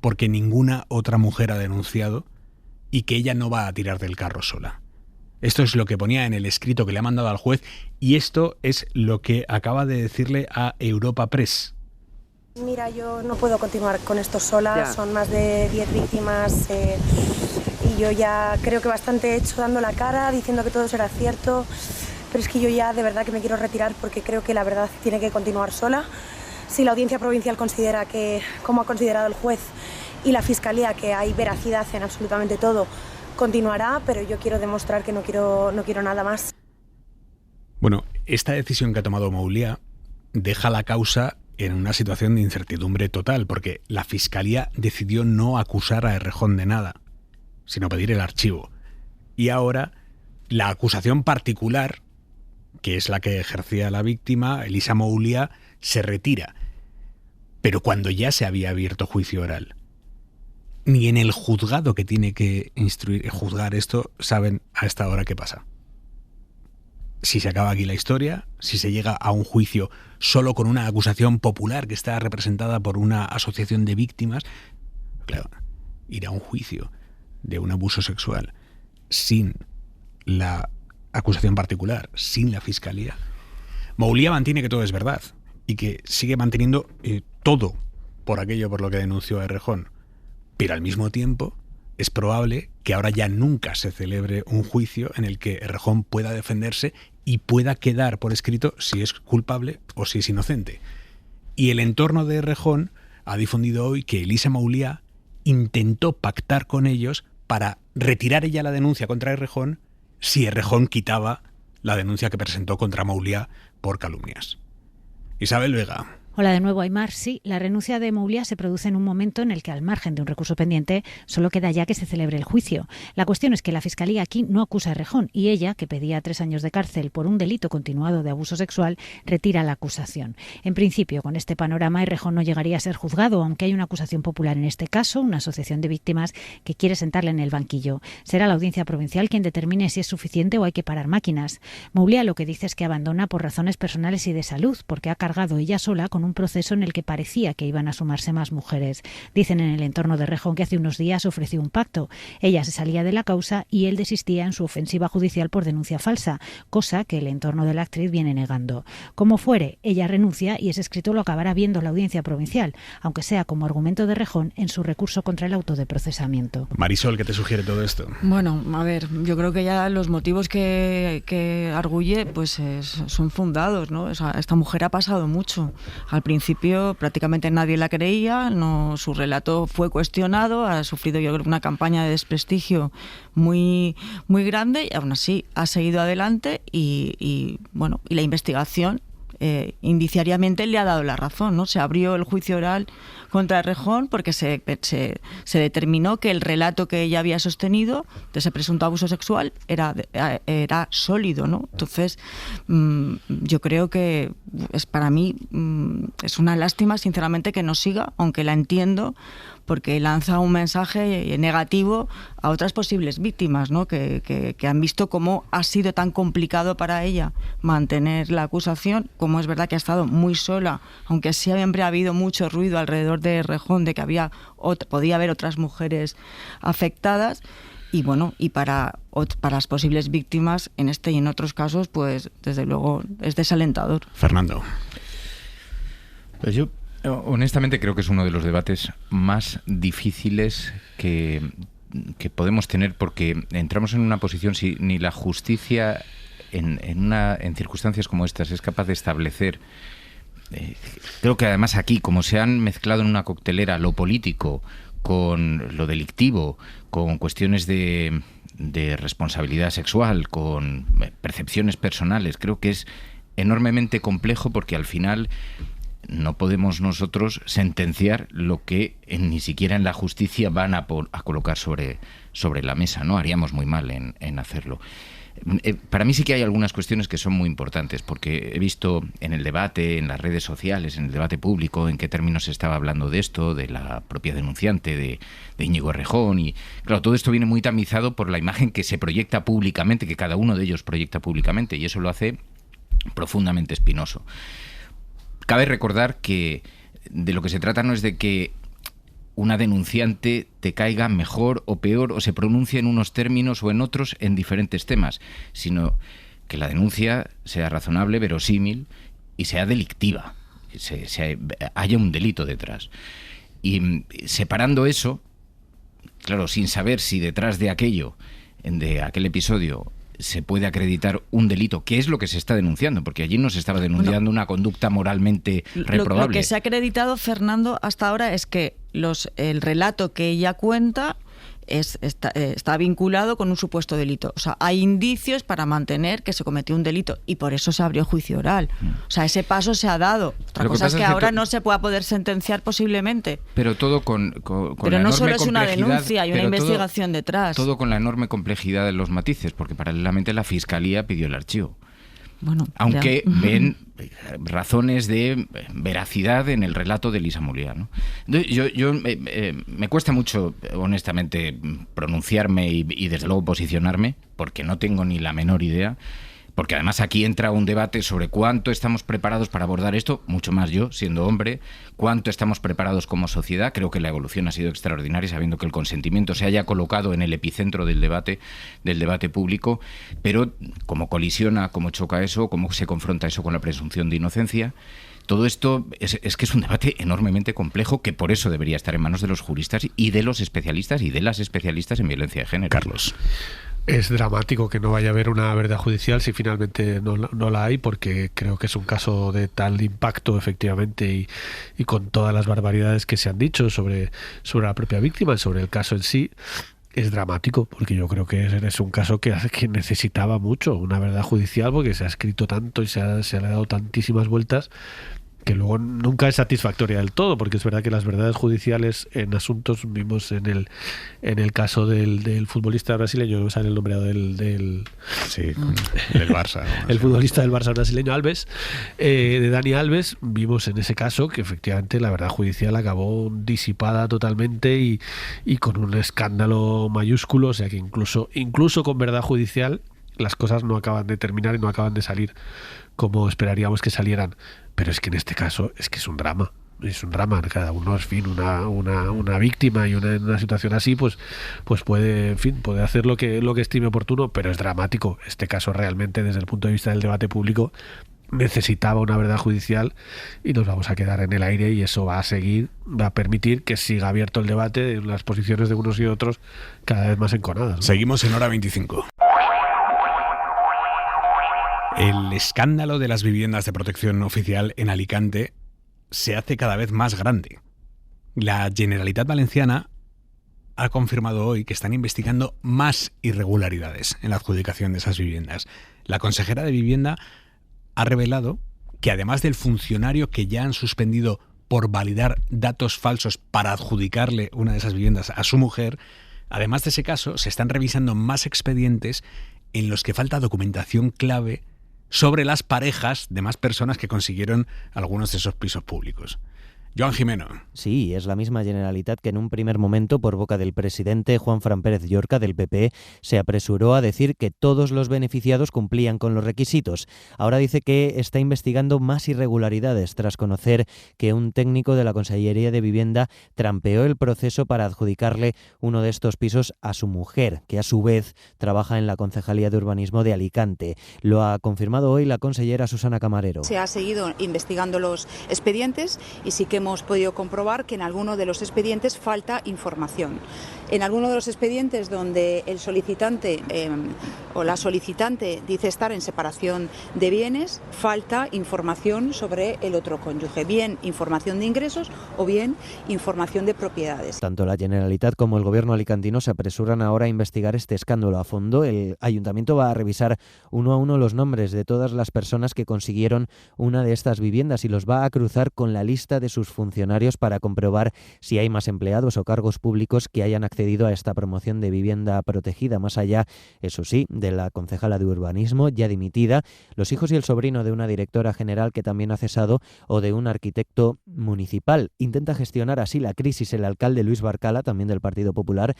porque ninguna otra mujer ha denunciado y que ella no va a tirar del carro sola. Esto es lo que ponía en el escrito que le ha mandado al juez y esto es lo que acaba de decirle a Europa Press. Mira, yo no puedo continuar con esto sola, son más de 10 víctimas y yo ya creo que bastante he hecho dando la cara, diciendo que todo será cierto, pero es que yo ya de verdad que me quiero retirar porque creo que la verdad tiene que continuar sola. Si la audiencia provincial considera que, como ha considerado el juez y la fiscalía, que hay veracidad en absolutamente todo, continuará, pero yo quiero demostrar que no quiero nada más. Bueno, esta decisión que ha tomado Moulía deja la causa en una situación de incertidumbre total, porque la Fiscalía decidió no acusar a Errejón de nada, sino pedir el archivo. Y ahora la acusación particular, que es la que ejercía la víctima, Elisa Moulía, se retira. Pero cuando ya se había abierto juicio oral. Ni en el juzgado que tiene que juzgar esto saben a esta hora qué pasa. Si se acaba aquí la historia, si se llega a un juicio solo con una acusación popular que está representada por una asociación de víctimas, claro, ir a un juicio de un abuso sexual sin la acusación particular, sin la fiscalía, Moulia mantiene que todo es verdad y que sigue manteniendo todo por aquello por lo que denunció a Errejón. Pero al mismo tiempo es probable que ahora ya nunca se celebre un juicio en el que Errejón pueda defenderse y pueda quedar por escrito si es culpable o si es inocente. Y el entorno de Errejón ha difundido hoy que Elisa Moulia intentó pactar con ellos para retirar ella la denuncia contra Errejón si Errejón quitaba la denuncia que presentó contra Moulia por calumnias. Isabel Vega. Hola de nuevo, Aymar. Sí, la renuncia de Moulia se produce en un momento en el que, al margen de un recurso pendiente, solo queda ya que se celebre el juicio. La cuestión es que la Fiscalía aquí no acusa a Errejón y ella, que pedía 3 años de cárcel por un delito continuado de abuso sexual, retira la acusación. En principio, con este panorama, Errejón no llegaría a ser juzgado, aunque hay una acusación popular en este caso, una asociación de víctimas que quiere sentarle en el banquillo. Será la Audiencia Provincial quien determine si es suficiente o hay que parar máquinas. Moulia lo que dice es que abandona por razones personales y de salud, porque ha cargado ella sola con un proceso en el que parecía que iban a sumarse más mujeres. Dicen en el entorno de Errejón que hace unos días ofreció un pacto. Ella se salía de la causa y él desistía en su ofensiva judicial por denuncia falsa, cosa que el entorno de la actriz viene negando. Como fuere, ella renuncia y ese escrito lo acabará viendo la Audiencia Provincial, aunque sea como argumento de Errejón en su recurso contra el auto de procesamiento. Marisol, ¿qué te sugiere todo esto? Bueno, a ver, yo creo que ya los motivos que arguye pues son fundados, ¿no? O sea, esta mujer ha pasado mucho. Al principio prácticamente nadie la creía, su relato fue cuestionado, ha sufrido, yo creo, una campaña de desprestigio muy, muy grande y aún así ha seguido adelante y la investigación indiciariamente le ha dado la razón, ¿no? Se abrió el juicio oral contra Errejón porque se determinó que el relato que ella había sostenido de ese presunto abuso sexual era sólido, ¿no? Entonces, yo creo que para mí es una lástima, sinceramente, que no siga, aunque la entiendo, porque lanza un mensaje negativo a otras posibles víctimas, ¿no? que han visto cómo ha sido tan complicado para ella mantener la acusación, como es verdad que ha estado muy sola, aunque siempre ha habido mucho ruido alrededor de Errejón de que podía haber otras mujeres afectadas. Y bueno, y para las posibles víctimas, en este y en otros casos, pues desde luego es desalentador. Fernando. Pues yo honestamente creo que es uno de los debates más difíciles que podemos tener, porque entramos en una posición, si ni la justicia en circunstancias como estas es capaz de establecer, creo que además aquí, como se han mezclado en una coctelera lo político con lo delictivo, con cuestiones de responsabilidad sexual, con percepciones personales, creo que es enormemente complejo, porque al final no podemos nosotros sentenciar lo que ni siquiera en la justicia van a colocar sobre la mesa, ¿no? Haríamos muy mal en hacerlo. Para mí sí que hay algunas cuestiones que son muy importantes, porque he visto en el debate, en las redes sociales, en el debate público, en qué términos se estaba hablando de esto, de la propia denunciante, de Íñigo Errejón, y claro, todo esto viene muy tamizado por la imagen que se proyecta públicamente, que cada uno de ellos proyecta públicamente, y eso lo hace profundamente espinoso. Cabe recordar que de lo que se trata no es de que una denunciante te caiga mejor o peor o se pronuncie en unos términos o en otros en diferentes temas, sino que la denuncia sea razonable, verosímil y sea delictiva, haya un delito detrás. Y separando eso, claro, sin saber si detrás de aquello, de aquel episodio, se puede acreditar un delito, que es lo que se está denunciando, porque allí no se estaba denunciando una conducta moralmente reprobable. Lo que se ha acreditado, Fernando, hasta ahora es que el relato que ella cuenta está vinculado con un supuesto delito. O sea, hay indicios para mantener que se cometió un delito y por eso se abrió juicio oral. O sea, ese paso se ha dado. Otra cosa es que ahora no se pueda poder sentenciar posiblemente. Pero todo con pero la no enorme solo es una complejidad, denuncia, hay una investigación detrás. Todo con la enorme complejidad de los matices, porque paralelamente la Fiscalía pidió el archivo. Bueno, aunque ven razones de veracidad en el relato de Elisa Moulia, ¿no? Yo me cuesta mucho, honestamente, pronunciarme y desde luego posicionarme, porque no tengo ni la menor idea, porque además aquí entra un debate sobre cuánto estamos preparados para abordar esto, mucho más yo, siendo hombre, cuánto estamos preparados como sociedad. Creo que la evolución ha sido extraordinaria, sabiendo que el consentimiento se haya colocado en el epicentro del debate público, pero cómo colisiona, cómo choca eso, cómo se confronta eso con la presunción de inocencia. Todo esto es que es un debate enormemente complejo, que por eso debería estar en manos de los juristas y de los especialistas y de las especialistas en violencia de género. Carlos. Es dramático que no vaya a haber una verdad judicial si finalmente no la hay, porque creo que es un caso de tal impacto, efectivamente, y con todas las barbaridades que se han dicho sobre la propia víctima y sobre el caso en sí. Es dramático, porque yo creo que es un caso que necesitaba mucho una verdad judicial, porque se ha escrito tanto y se le ha dado tantísimas vueltas que luego nunca es satisfactoria del todo, porque es verdad que las verdades judiciales en asuntos, vimos en el caso del futbolista brasileño, no me sale el nombre del Barça, ¿no? El futbolista del Barça brasileño, Alves, de Dani Alves, vimos en ese caso que efectivamente la verdad judicial acabó disipada totalmente y con un escándalo mayúsculo, o sea que incluso con verdad judicial las cosas no acaban de terminar y no acaban de salir como esperaríamos que salieran. Pero es que en este caso es que es un drama. Es un drama. Cada uno, en fin, una víctima y una situación así, pues puede hacer lo que estime oportuno, pero es dramático. Este caso realmente, desde el punto de vista del debate público, necesitaba una verdad judicial y nos vamos a quedar en el aire, y eso va a permitir que siga abierto el debate en las posiciones de unos y otros cada vez más enconadas, ¿no? Seguimos en Hora 25. El escándalo de las viviendas de protección oficial en Alicante se hace cada vez más grande. La Generalitat Valenciana ha confirmado hoy que están investigando más irregularidades en la adjudicación de esas viviendas. La consejera de Vivienda ha revelado que, además del funcionario que ya han suspendido por validar datos falsos para adjudicarle una de esas viviendas a su mujer, además de ese caso, se están revisando más expedientes en los que falta documentación clave sobre las parejas de más personas que consiguieron algunos de esos pisos públicos. Joan Jimeno. Sí, es la misma Generalitat que en un primer momento, por boca del presidente Juanfran Pérez Llorca del PP, se apresuró a decir que todos los beneficiados cumplían con los requisitos. Ahora dice que está investigando más irregularidades tras conocer que un técnico de la Consellería de Vivienda trampeó el proceso para adjudicarle uno de estos pisos a su mujer, que a su vez trabaja en la Concejalía de Urbanismo de Alicante. Lo ha confirmado hoy la consellera Susana Camarero. Se ha seguido investigando los expedientes y sí que hemos podido comprobar que en alguno de los expedientes falta información. En alguno de los expedientes donde el solicitante o la solicitante dice estar en separación de bienes, falta información sobre el otro cónyuge, bien información de ingresos o bien información de propiedades. Tanto la Generalitat como el gobierno alicantino se apresuran ahora a investigar este escándalo a fondo. El ayuntamiento va a revisar uno a uno los nombres de todas las personas que consiguieron una de estas viviendas y los va a cruzar con la lista de sus funcionarios para comprobar si hay más empleados o cargos públicos que hayan accedido a esta promoción de vivienda protegida, más allá, eso sí, de la concejala de urbanismo ya dimitida, los hijos y el sobrino de una directora general que también ha cesado o de un arquitecto municipal. Intenta gestionar así la crisis el alcalde Luis Barcala, también del Partido Popular,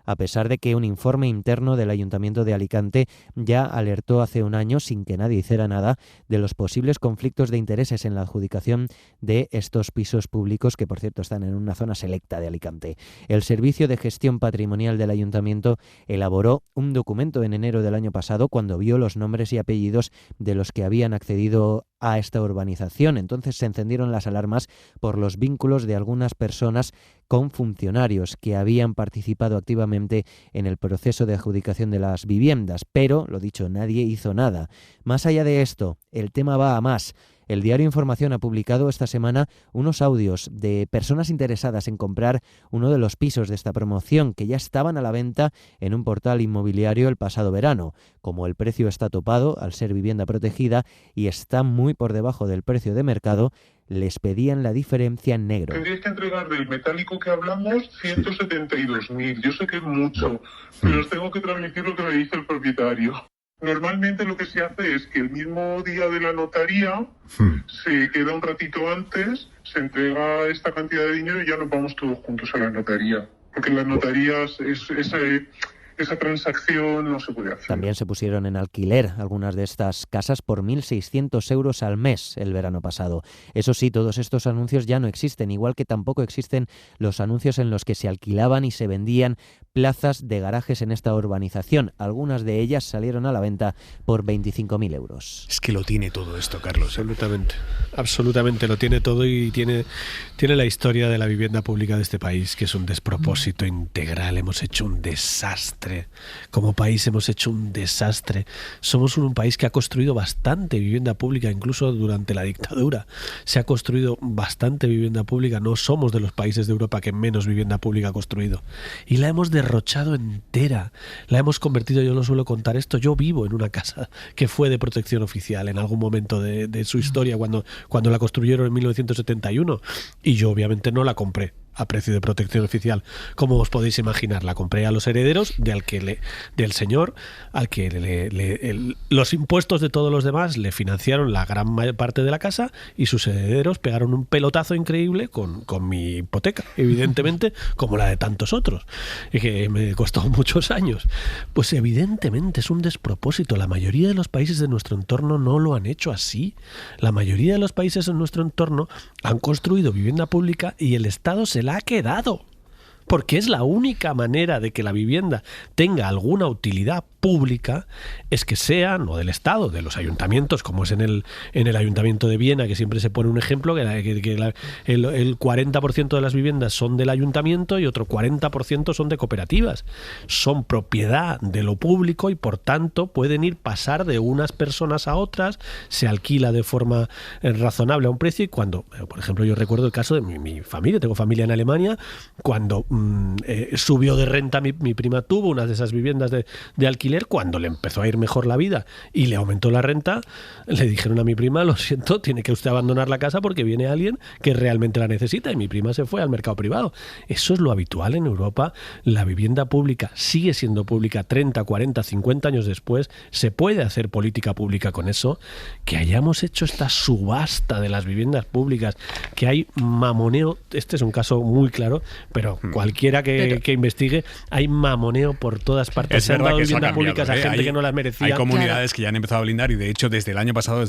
a pesar de que un informe interno del Ayuntamiento de Alicante ya alertó hace un año, sin que nadie hiciera nada, de los posibles conflictos de intereses en la adjudicación de estos pisos públicos, que por cierto están en una zona selecta de Alicante. El Servicio de Gestión Patrimonial del Ayuntamiento elaboró un documento en enero del año pasado cuando vio los nombres y apellidos de los que habían accedido a esta urbanización. Entonces se encendieron las alarmas por los vínculos de algunas personas con funcionarios que habían participado activamente en el proceso de adjudicación de las viviendas, pero, lo dicho, nadie hizo nada. Más allá de esto, el tema va a más. El diario Información ha publicado esta semana unos audios de personas interesadas en comprar uno de los pisos de esta promoción que ya estaban a la venta en un portal inmobiliario el pasado verano. Como el precio está topado al ser vivienda protegida y está muy por debajo del precio de mercado, les pedían la diferencia en negro. Tendríais que entregar del metálico que hablamos 172.000. Yo sé que es mucho, pero os tengo que transmitir lo que me dice el propietario. Normalmente lo que se hace es que el mismo día de la notaría se queda un ratito antes, se entrega esta cantidad de dinero y ya nos vamos todos juntos a la notaría. Porque en las notarías esa transacción no se puede hacer. También se pusieron en alquiler algunas de estas casas por 1.600 euros al mes el verano pasado. Eso sí, todos estos anuncios ya no existen, igual que tampoco existen los anuncios en los que se alquilaban y se vendían plazas de garajes en esta urbanización. Algunas de ellas salieron a la venta por 25.000 euros. Es que lo tiene todo esto, Carlos. Absolutamente lo tiene todo, y tiene la historia de la vivienda pública de este país, que es un despropósito integral. Hemos hecho un desastre. Como país hemos hecho un desastre. Somos un país que ha construido bastante vivienda pública, incluso durante la dictadura. Se ha construido bastante vivienda pública. No somos de los países de Europa que menos vivienda pública ha construido. Y la hemos derrochado entera. La hemos convertido, yo lo suelo contar esto, yo vivo en una casa que fue de protección oficial en algún momento de su historia, cuando la construyeron en 1971. Y yo obviamente no la compré a precio de protección oficial, como os podéis imaginar. La compré a los herederos del señor al que los impuestos de todos los demás le financiaron la gran mayor parte de la casa, y sus herederos pegaron un pelotazo increíble con mi hipoteca, evidentemente, como la de tantos otros, y que me costó muchos años. Pues evidentemente es un despropósito. La mayoría de los países de nuestro entorno no lo han hecho así. La mayoría de los países en nuestro entorno han construido vivienda pública y el Estado se la ha quedado, porque es la única manera de que la vivienda tenga alguna utilidad pública, es que sea no del Estado, de los ayuntamientos, como es en el Ayuntamiento de Viena, que siempre se pone un ejemplo, que el 40% de las viviendas son del ayuntamiento y otro 40% son de cooperativas. Son propiedad de lo público y por tanto pueden pasar de unas personas a otras, se alquila de forma razonable a un precio, y cuando, por ejemplo, yo recuerdo el caso de mi familia, tengo familia en Alemania, cuando subió de renta, mi prima tuvo una de esas viviendas de alquiler. Cuando le empezó a ir mejor la vida y le aumentó la renta, le dijeron a mi prima: lo siento, tiene que usted abandonar la casa porque viene alguien que realmente la necesita, y mi prima se fue al mercado privado. Eso es lo habitual en Europa. La vivienda pública sigue siendo pública 30, 40, 50 años después. Se puede hacer política pública con eso. Que hayamos hecho esta subasta de las viviendas públicas, que hay mamoneo, este es un caso muy claro, pero cualquiera que investigue, hay mamoneo por todas partes. Se han dado vivienda públicas a gente que no las merecía. Hay comunidades que ya han empezado a blindar, y de hecho desde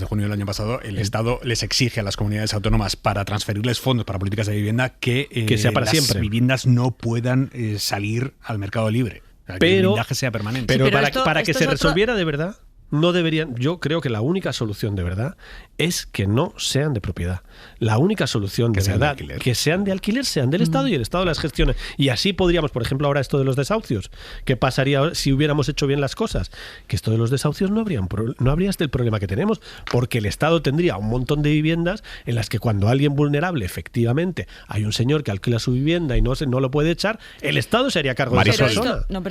junio del año pasado, el Estado les exige a las comunidades autónomas, para transferirles fondos para políticas de vivienda, que sea para las siempre. Viviendas no puedan salir al mercado libre. Que el blindaje sea permanente. Pero para que se resolviera de verdad, no deberían. Yo creo que la única solución de verdad es que no sean de propiedad. La única solución de verdad, que sean de alquiler, sean del Estado, y el Estado las gestione. Y así podríamos, por ejemplo, ahora esto de los desahucios, ¿qué pasaría si hubiéramos hecho bien las cosas? Que esto de los desahucios no habría el problema que tenemos, porque el Estado tendría un montón de viviendas en las que, cuando alguien vulnerable, efectivamente, hay un señor que alquila su vivienda y no lo puede echar, el Estado se haría cargo de esa persona. Yo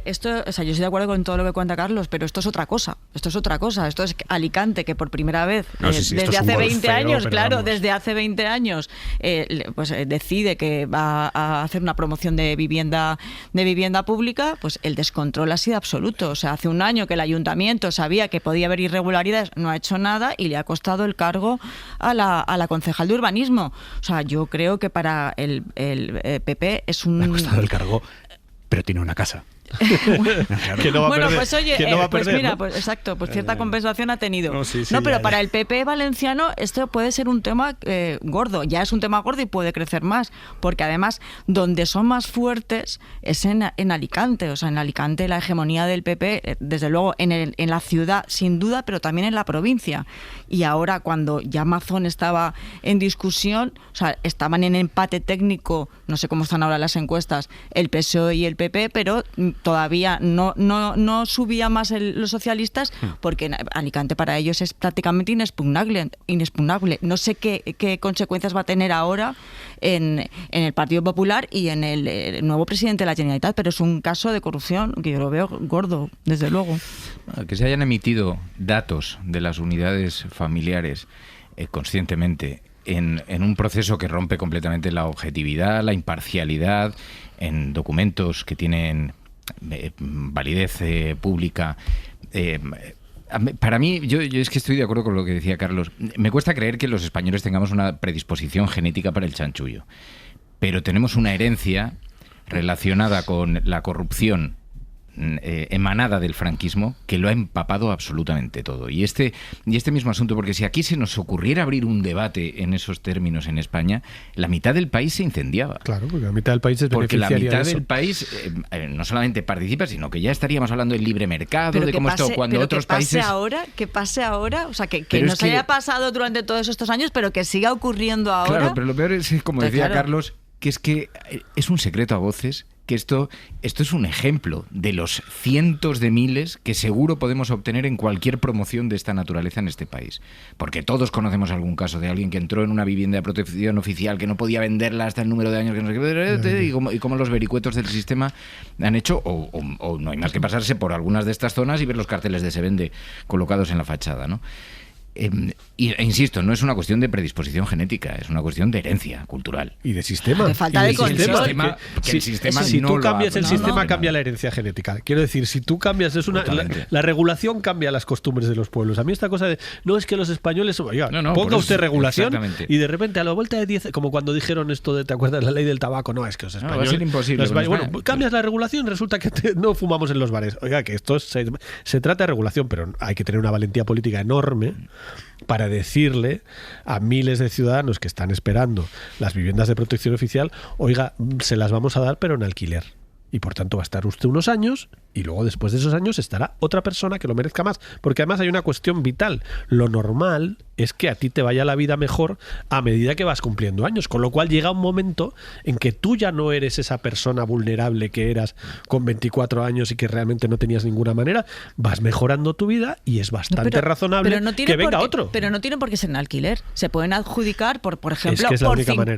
estoy de acuerdo con todo lo que cuenta Carlos, pero esto es otra cosa. Esto es Alicante, que por primera vez, desde hace 20 años, desde hace 20 años, decide que va a hacer una promoción de vivienda pública. Pues el descontrol ha sido absoluto. O sea, hace un año que el ayuntamiento sabía que podía haber irregularidades, no ha hecho nada, y le ha costado el cargo a la concejal de urbanismo. O sea, yo creo que para el PP es un... Le ha costado el cargo, pero tiene una casa. Que no va a perder, pues oye, que no va a perder, mira, ¿no? pues exacto, pues cierta compensación ha tenido. Pero para ya. el PP valenciano esto puede ser un tema gordo, ya es un tema gordo y puede crecer más, porque además donde son más fuertes es en Alicante. O sea, en Alicante la hegemonía del PP, desde luego en la ciudad sin duda, pero también en la provincia. Y ahora, cuando ya Mazón estaba en discusión, o sea, estaban en empate técnico, no sé cómo están ahora las encuestas, el PSOE y el PP, pero todavía no subía más los socialistas, porque en Alicante para ellos es prácticamente inexpugnable. No sé qué consecuencias va a tener ahora en el Partido Popular y en el nuevo presidente de la Generalitat, pero es un caso de corrupción que yo lo veo gordo, desde luego. Que se hayan emitido datos de las unidades familiares conscientemente en un proceso que rompe completamente la objetividad, la imparcialidad, en documentos que tienen validez pública. Para mí, yo es que estoy de acuerdo con lo que decía Carlos. Me cuesta creer que los españoles tengamos una predisposición genética para el chanchullo, pero tenemos una herencia relacionada con la corrupción emanada del franquismo que lo ha empapado absolutamente todo. Y este mismo asunto, porque si aquí se nos ocurriera abrir un debate en esos términos en España, la mitad del país se incendiaba. Claro, porque la mitad del país es beneficiaria. Porque la mitad de eso. del país no solamente participa, sino que ya estaríamos hablando del libre mercado, pero de cómo esto cuando otros países... Que pase ahora, o sea, que nos haya pasado durante todos estos años, pero que siga ocurriendo ahora. Claro, pero lo peor es, como decía Carlos, que es un secreto a voces, que esto es un ejemplo de los cientos de miles que seguro podemos obtener en cualquier promoción de esta naturaleza en este país. Porque todos conocemos algún caso de alguien que entró en una vivienda de protección oficial que no podía venderla hasta el número de años que no sé qué, y como los vericuetos del sistema han hecho, o no hay más que pasarse por algunas de estas zonas y ver los carteles de se vende colocados en la fachada, ¿no? Insisto, no es una cuestión de predisposición genética, es una cuestión de herencia cultural. Y de sistema. De falta de control. Si tú cambias el sistema, cambia la herencia genética. Quiero decir, si tú cambias, la regulación cambia las costumbres de los pueblos. A mí esta cosa de, no es que los españoles, oiga, ponga usted regulación y de repente a la vuelta de 10, como cuando dijeron esto de, ¿te acuerdas? La ley del tabaco, no, es que los españoles... va a ser imposible. Bueno, cambias la regulación, resulta que no fumamos en los bares. Oiga, que esto se trata de regulación, pero hay que tener una valentía política enorme para decirle a miles de ciudadanos que están esperando las viviendas de protección oficial, oiga, se las vamos a dar pero en alquiler. Y por tanto va a estar usted unos años y luego después de esos años estará otra persona que lo merezca más. Porque además hay una cuestión vital. Lo normal es que a ti te vaya la vida mejor a medida que vas cumpliendo años. Con lo cual llega un momento en que tú ya no eres esa persona vulnerable que eras con 24 años y que realmente no tenías ninguna manera. Vas mejorando tu vida y es bastante razonable que venga otro. Pero no tiene por qué ser en alquiler. Se pueden adjudicar, por ejemplo,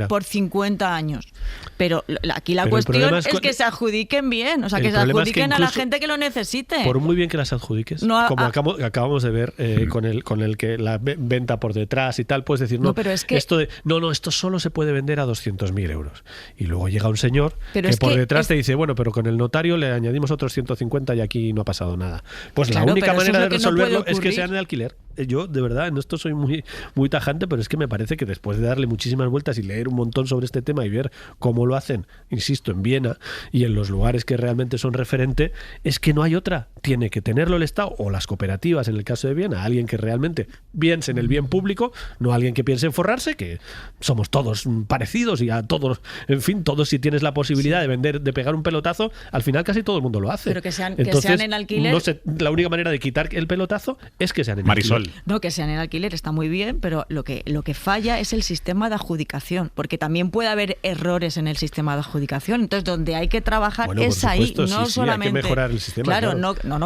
por 50 años. Pero aquí la cuestión es que se adjudiquen bien, o sea, que se adjudiquen a la gente que lo necesite. Por muy bien que las adjudiques, como acabamos de ver con el que la venta por detrás y tal, puedes decir, pero es que esto solo se puede vender a 200.000 euros. Y luego llega un señor que por detrás te dice, bueno, pero con el notario le añadimos otros 150 y aquí no ha pasado nada. Pues claro, la única manera de resolverlo es que sean en alquiler. Yo, de verdad, en esto soy muy, muy tajante, pero es que me parece que después de darle muchísimas vueltas y leer un montón sobre este tema y ver cómo lo hacen, insisto, en Viena y en los lugares que realmente son referente, es que no hay otra. Tiene que tenerlo el Estado o las cooperativas, en el caso de Viena, alguien que realmente piense en el bien público, no alguien que piense en forrarse, que somos todos parecidos y a todos, en fin, todos si tienes la posibilidad de vender, de pegar un pelotazo, al final casi todo el mundo lo hace. Pero que sean en alquiler. La única manera de quitar el pelotazo es que sean en alquiler. No, que sean en alquiler está muy bien, pero lo que falla es el sistema de adjudicación, porque también puede haber errores en el sistema de adjudicación. Entonces, donde hay que trabajar es ahí, no solamente. Hay que mejorar el sistema.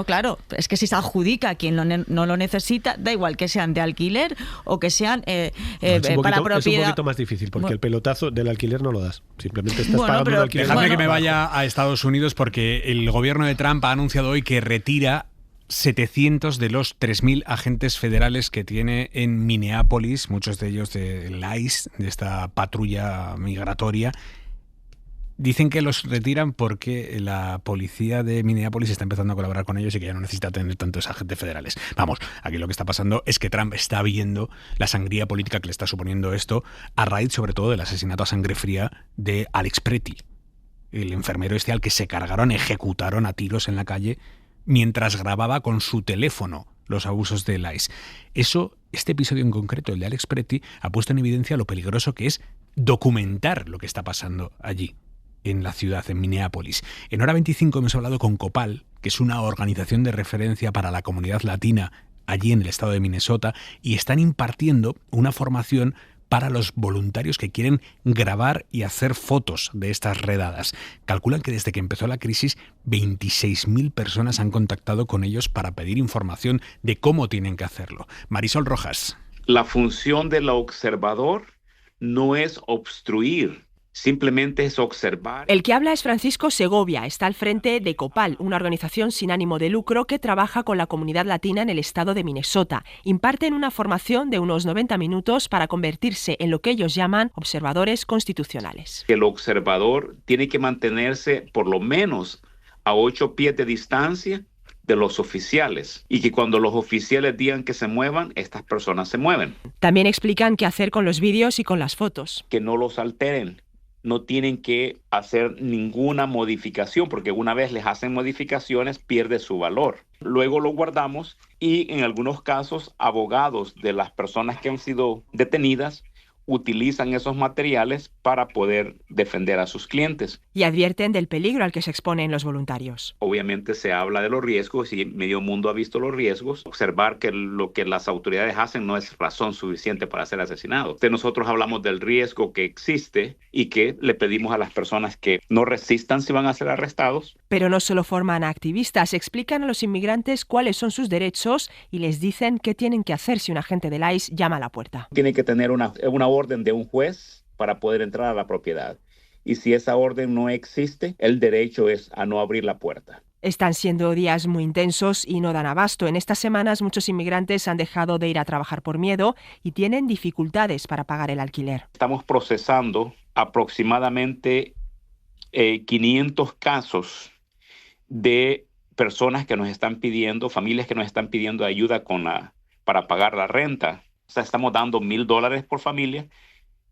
Claro. Es que si se adjudica a quien no lo necesita, da igual que sean de alquiler o que sean para propiedad. Es un poquito más difícil, porque el pelotazo del alquiler no lo das. Simplemente estás pagando un alquiler. Dejadme que me vaya a Estados Unidos, porque el gobierno de Trump ha anunciado hoy que retira 700 de los 3.000 agentes federales que tiene en Minneapolis, muchos de ellos del ICE, de esta patrulla migratoria. Dicen que los retiran porque la policía de Minneapolis está empezando a colaborar con ellos y que ya no necesita tener tantos agentes federales. Vamos, aquí lo que está pasando es que Trump está viendo la sangría política que le está suponiendo esto, a raíz sobre todo del asesinato a sangre fría de Alex Pretty, el enfermero al que se cargaron, ejecutaron a tiros en la calle mientras grababa con su teléfono los abusos del ICE. Este episodio en concreto, el de Alex Pretty, ha puesto en evidencia lo peligroso que es documentar lo que está pasando allí, en la ciudad, en Minneapolis. En Hora 25 hemos hablado con Copal, que es una organización de referencia para la comunidad latina allí en el estado de Minnesota, y están impartiendo una formación para los voluntarios que quieren grabar y hacer fotos de estas redadas. Calculan que desde que empezó la crisis, 26.000 personas han contactado con ellos para pedir información de cómo tienen que hacerlo. Marisol Rojas. La función del observador no es obstruir, simplemente es observar. El que habla es Francisco Segovia, está al frente de Copal, una organización sin ánimo de lucro que trabaja con la comunidad latina en el estado de Minnesota. Imparten una formación de unos 90 minutos para convertirse en lo que ellos llaman observadores constitucionales. El observador tiene que mantenerse por lo menos a 8 pies de distancia de los oficiales, y que cuando los oficiales digan que se muevan, estas personas se mueven. También explican qué hacer con los vídeos y con las fotos. Que no los alteren, no tienen que hacer ninguna modificación, porque una vez les hacen modificaciones pierde su valor. Luego lo guardamos y en algunos casos abogados de las personas que han sido detenidas utilizan esos materiales para poder defender a sus clientes. Y advierten del peligro al que se exponen los voluntarios. Obviamente se habla de los riesgos y medio mundo ha visto los riesgos. Observar que lo que las autoridades hacen no es razón suficiente para ser asesinado. Nosotros hablamos del riesgo que existe y que le pedimos a las personas que no resistan si van a ser arrestados. Pero no solo forman a activistas, explican a los inmigrantes cuáles son sus derechos y les dicen qué tienen que hacer si un agente del ICE llama a la puerta. Tiene que tener una orden de un juez para poder entrar a la propiedad. Y si esa orden no existe, el derecho es a no abrir la puerta. Están siendo días muy intensos y no dan abasto. En estas semanas muchos inmigrantes han dejado de ir a trabajar por miedo y tienen dificultades para pagar el alquiler. Estamos procesando aproximadamente 500 casos de personas que nos están pidiendo, familias que nos están pidiendo ayuda para pagar la renta. O sea, estamos dando $1,000 por familia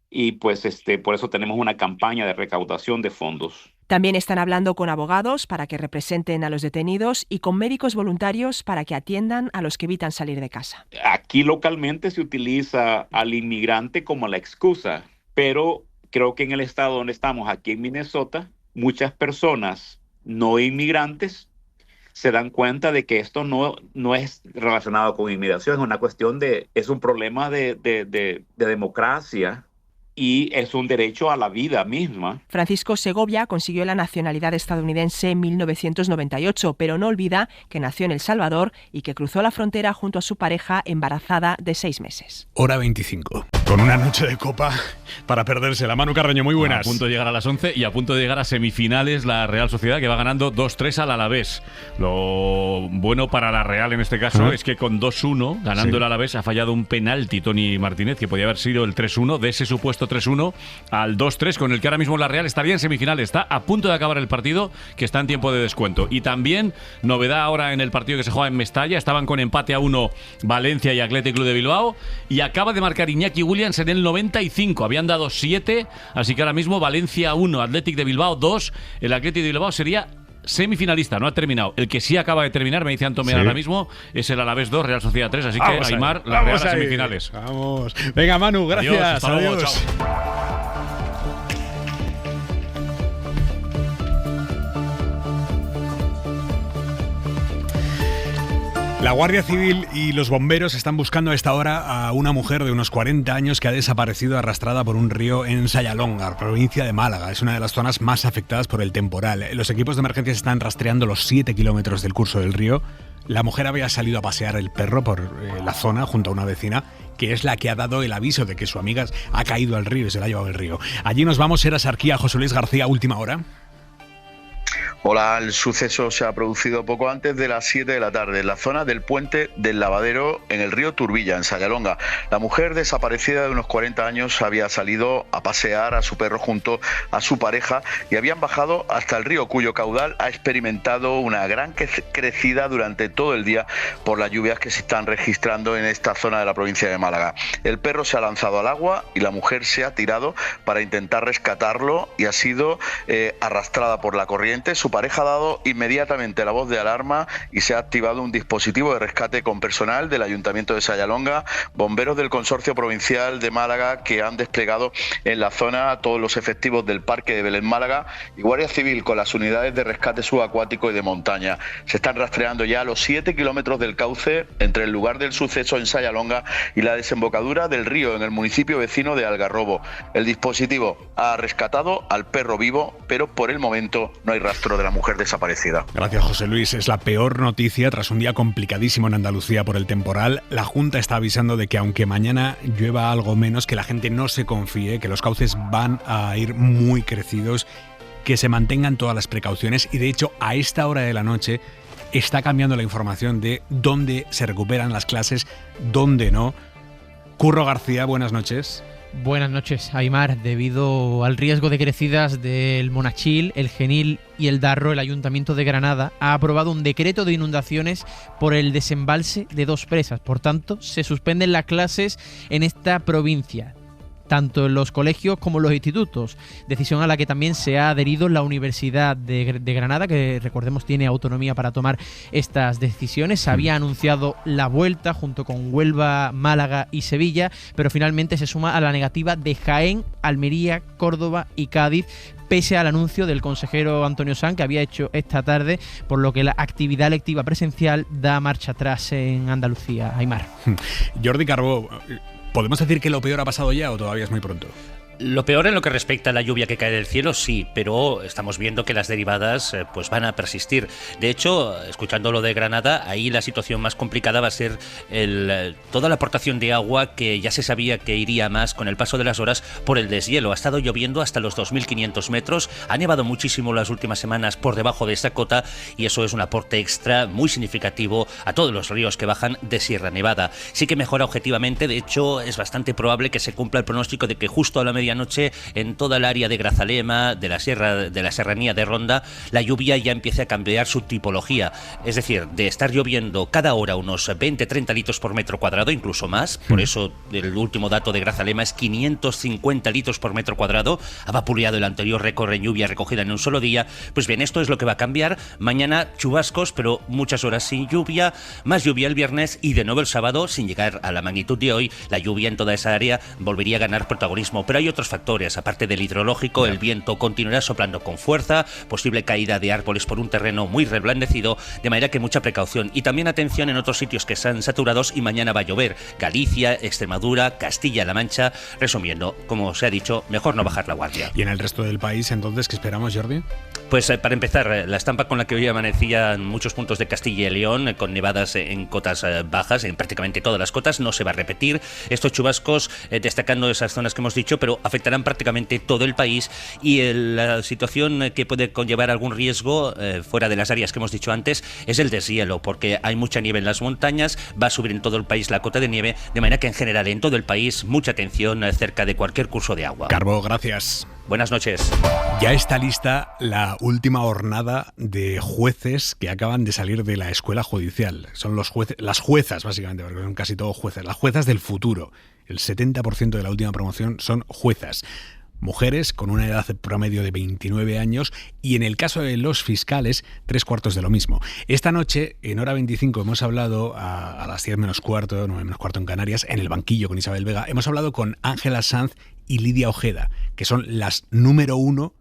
y pues por eso tenemos una campaña de recaudación de fondos. También están hablando con abogados para que representen a los detenidos y con médicos voluntarios para que atiendan a los que evitan salir de casa. Aquí localmente se utiliza al inmigrante como la excusa, pero creo que en el estado donde estamos, aquí en Minnesota, muchas personas no inmigrantes se dan cuenta de que esto no es relacionado con inmigración, es un problema de democracia y es un derecho a la vida misma. Francisco Segovia consiguió la nacionalidad estadounidense en 1998, pero no olvida que nació en El Salvador y que cruzó la frontera junto a su pareja embarazada de 6 meses. Hora 25. Con una noche de copa para perdérsela. Manu Carreño, muy buenas. A punto de llegar a las 11 y a punto de llegar a semifinales la Real Sociedad, que va ganando 2-3 al Alavés. Lo bueno para la Real en este caso es que con 2-1, ganando el Alavés, ha fallado un penalti Toni Martínez, que podía haber sido el 3-1, de ese supuesto 3-1 al 2-3, con el que ahora mismo la Real estaría en semifinales. Está a punto de acabar el partido, que está en tiempo de descuento. Y también, novedad ahora en el partido que se juega en Mestalla, estaban con empate a 1 Valencia y Athletic Club de Bilbao, y acaba de marcar Iñaki Williams en el 95. Habían dado 7, así que ahora mismo Valencia 1, Athletic de Bilbao 2. El Athletic de Bilbao sería semifinalista, no ha terminado. El que sí acaba de terminar, me dice Antonio ahora mismo, es el Alavés 2, Real Sociedad 3. Así que, Aimar, la Real a semifinales. Vamos. Venga, Manu, gracias. Adiós. Chao. La Guardia Civil y los bomberos están buscando a esta hora a una mujer de unos 40 años que ha desaparecido arrastrada por un río en Sayalonga, provincia de Málaga. Es una de las zonas más afectadas por el temporal. Los equipos de emergencia están rastreando los 7 kilómetros del curso del río. La mujer había salido a pasear el perro por la zona junto a una vecina, que es la que ha dado el aviso de que su amiga ha caído al río y se la ha llevado el río. Allí nos vamos, era Sarquía. José Luis García, última hora. Hola, el suceso se ha producido poco antes de las 7 de la tarde en la zona del puente del Lavadero en el río Turbilla, en Sayalonga. La mujer desaparecida de unos 40 años había salido a pasear a su perro junto a su pareja y habían bajado hasta el río, cuyo caudal ha experimentado una gran crecida durante todo el día por las lluvias que se están registrando en esta zona de la provincia de Málaga. El perro se ha lanzado al agua y la mujer se ha tirado para intentar rescatarlo y ha sido arrastrada por la corriente. Su pareja ha dado inmediatamente la voz de alarma y se ha activado un dispositivo de rescate con personal del Ayuntamiento de Sayalonga, bomberos del Consorcio Provincial de Málaga, que han desplegado en la zona todos los efectivos del Parque de Belén Málaga, y Guardia Civil con las unidades de rescate subacuático y de montaña. Se están rastreando ya los 7 kilómetros del cauce entre el lugar del suceso en Sayalonga y la desembocadura del río en el municipio vecino de Algarrobo. El dispositivo ha rescatado al perro vivo, pero por el momento no hay rastro de la mujer desaparecida. Gracias, José Luis. Es la peor noticia tras un día complicadísimo en Andalucía por el temporal. La Junta está avisando de que aunque mañana llueva algo menos, que la gente no se confíe, que los cauces van a ir muy crecidos, que se mantengan todas las precauciones y de hecho a esta hora de la noche está cambiando la información de dónde se recuperan las clases, dónde no. Curro García, buenas noches. Buenas noches, Aimar. Debido al riesgo de crecidas del Monachil, el Genil y el Darro, el Ayuntamiento de Granada ha aprobado un decreto de inundaciones por el desembalse de 2 presas. Por tanto, se suspenden las clases en esta provincia. tanto en los colegios como en los institutos. Decisión a la que también se ha adherido la Universidad de Granada, que recordemos tiene autonomía para tomar estas decisiones. Se había anunciado la vuelta junto con Huelva, Málaga y Sevilla, pero finalmente se suma a la negativa de Jaén, Almería, Córdoba y Cádiz, pese al anuncio del consejero Antonio Sanz que había hecho esta tarde, por lo que la actividad lectiva presencial da marcha atrás en Andalucía. Aimar. Jordi Carbó, ¿podemos decir que lo peor ha pasado ya o todavía es muy pronto? Lo peor en lo que respecta a la lluvia que cae del cielo, sí, pero estamos viendo que las derivadas pues van a persistir. De hecho, escuchando lo de Granada, ahí la situación más complicada va a ser toda la aportación de agua, que ya se sabía que iría más con el paso de las horas por el deshielo. Ha estado lloviendo hasta los 2.500 metros, ha nevado muchísimo las últimas semanas por debajo de esta cota y eso es un aporte extra muy significativo a todos los ríos que bajan de Sierra Nevada. Sí que mejora objetivamente, de hecho es bastante probable que se cumpla el pronóstico de que justo a la medianoche en toda el área de Grazalema, de la serranía de Ronda, la lluvia ya empiece a cambiar su tipología. Es decir, de estar lloviendo cada hora unos 20-30 litros por metro cuadrado, incluso más, por eso el último dato de Grazalema es 550 litros por metro cuadrado, ha vapuleado el anterior récord en lluvia recogida en un solo día. Pues bien, esto es lo que va a cambiar. Mañana chubascos, pero muchas horas sin lluvia, más lluvia el viernes y de nuevo el sábado, sin llegar a la magnitud de hoy, la lluvia en toda esa área volvería a ganar protagonismo. Pero hay otros factores, aparte del hidrológico, el viento continuará soplando con fuerza, posible caída de árboles por un terreno muy reblandecido, de manera que mucha precaución y también atención en otros sitios que están saturados y mañana va a llover: Galicia, Extremadura, Castilla-La Mancha. Resumiendo, como se ha dicho, mejor no bajar la guardia. ¿Y en el resto del país entonces qué esperamos, Jordi? Pues para empezar, la estampa con la que hoy amanecían muchos puntos de Castilla y León, con nevadas en cotas bajas, en prácticamente todas las cotas, no se va a repetir. Estos chubascos, destacando esas zonas que hemos dicho, pero afectarán prácticamente todo el país, y la situación que puede conllevar algún riesgo fuera de las áreas que hemos dicho antes es el deshielo, porque hay mucha nieve en las montañas, va a subir en todo el país la cota de nieve, de manera que en general en todo el país mucha atención cerca de cualquier curso de agua. Carbó, gracias. Buenas noches. Ya está lista la última hornada de jueces que acaban de salir de la escuela judicial. Son los jueces, las juezas básicamente, porque son casi todos jueces, las juezas del futuro. El 70% de la última promoción son juezas. Mujeres con una edad promedio de 29 años y en el caso de los fiscales, 3/4 de lo mismo. Esta noche, en Hora 25, hemos hablado a las 10 menos cuarto, 9 menos cuarto en Canarias, en el banquillo con Isabel Vega, hemos hablado con Ángela Sanz y Lidia Ojeda, que son las número 1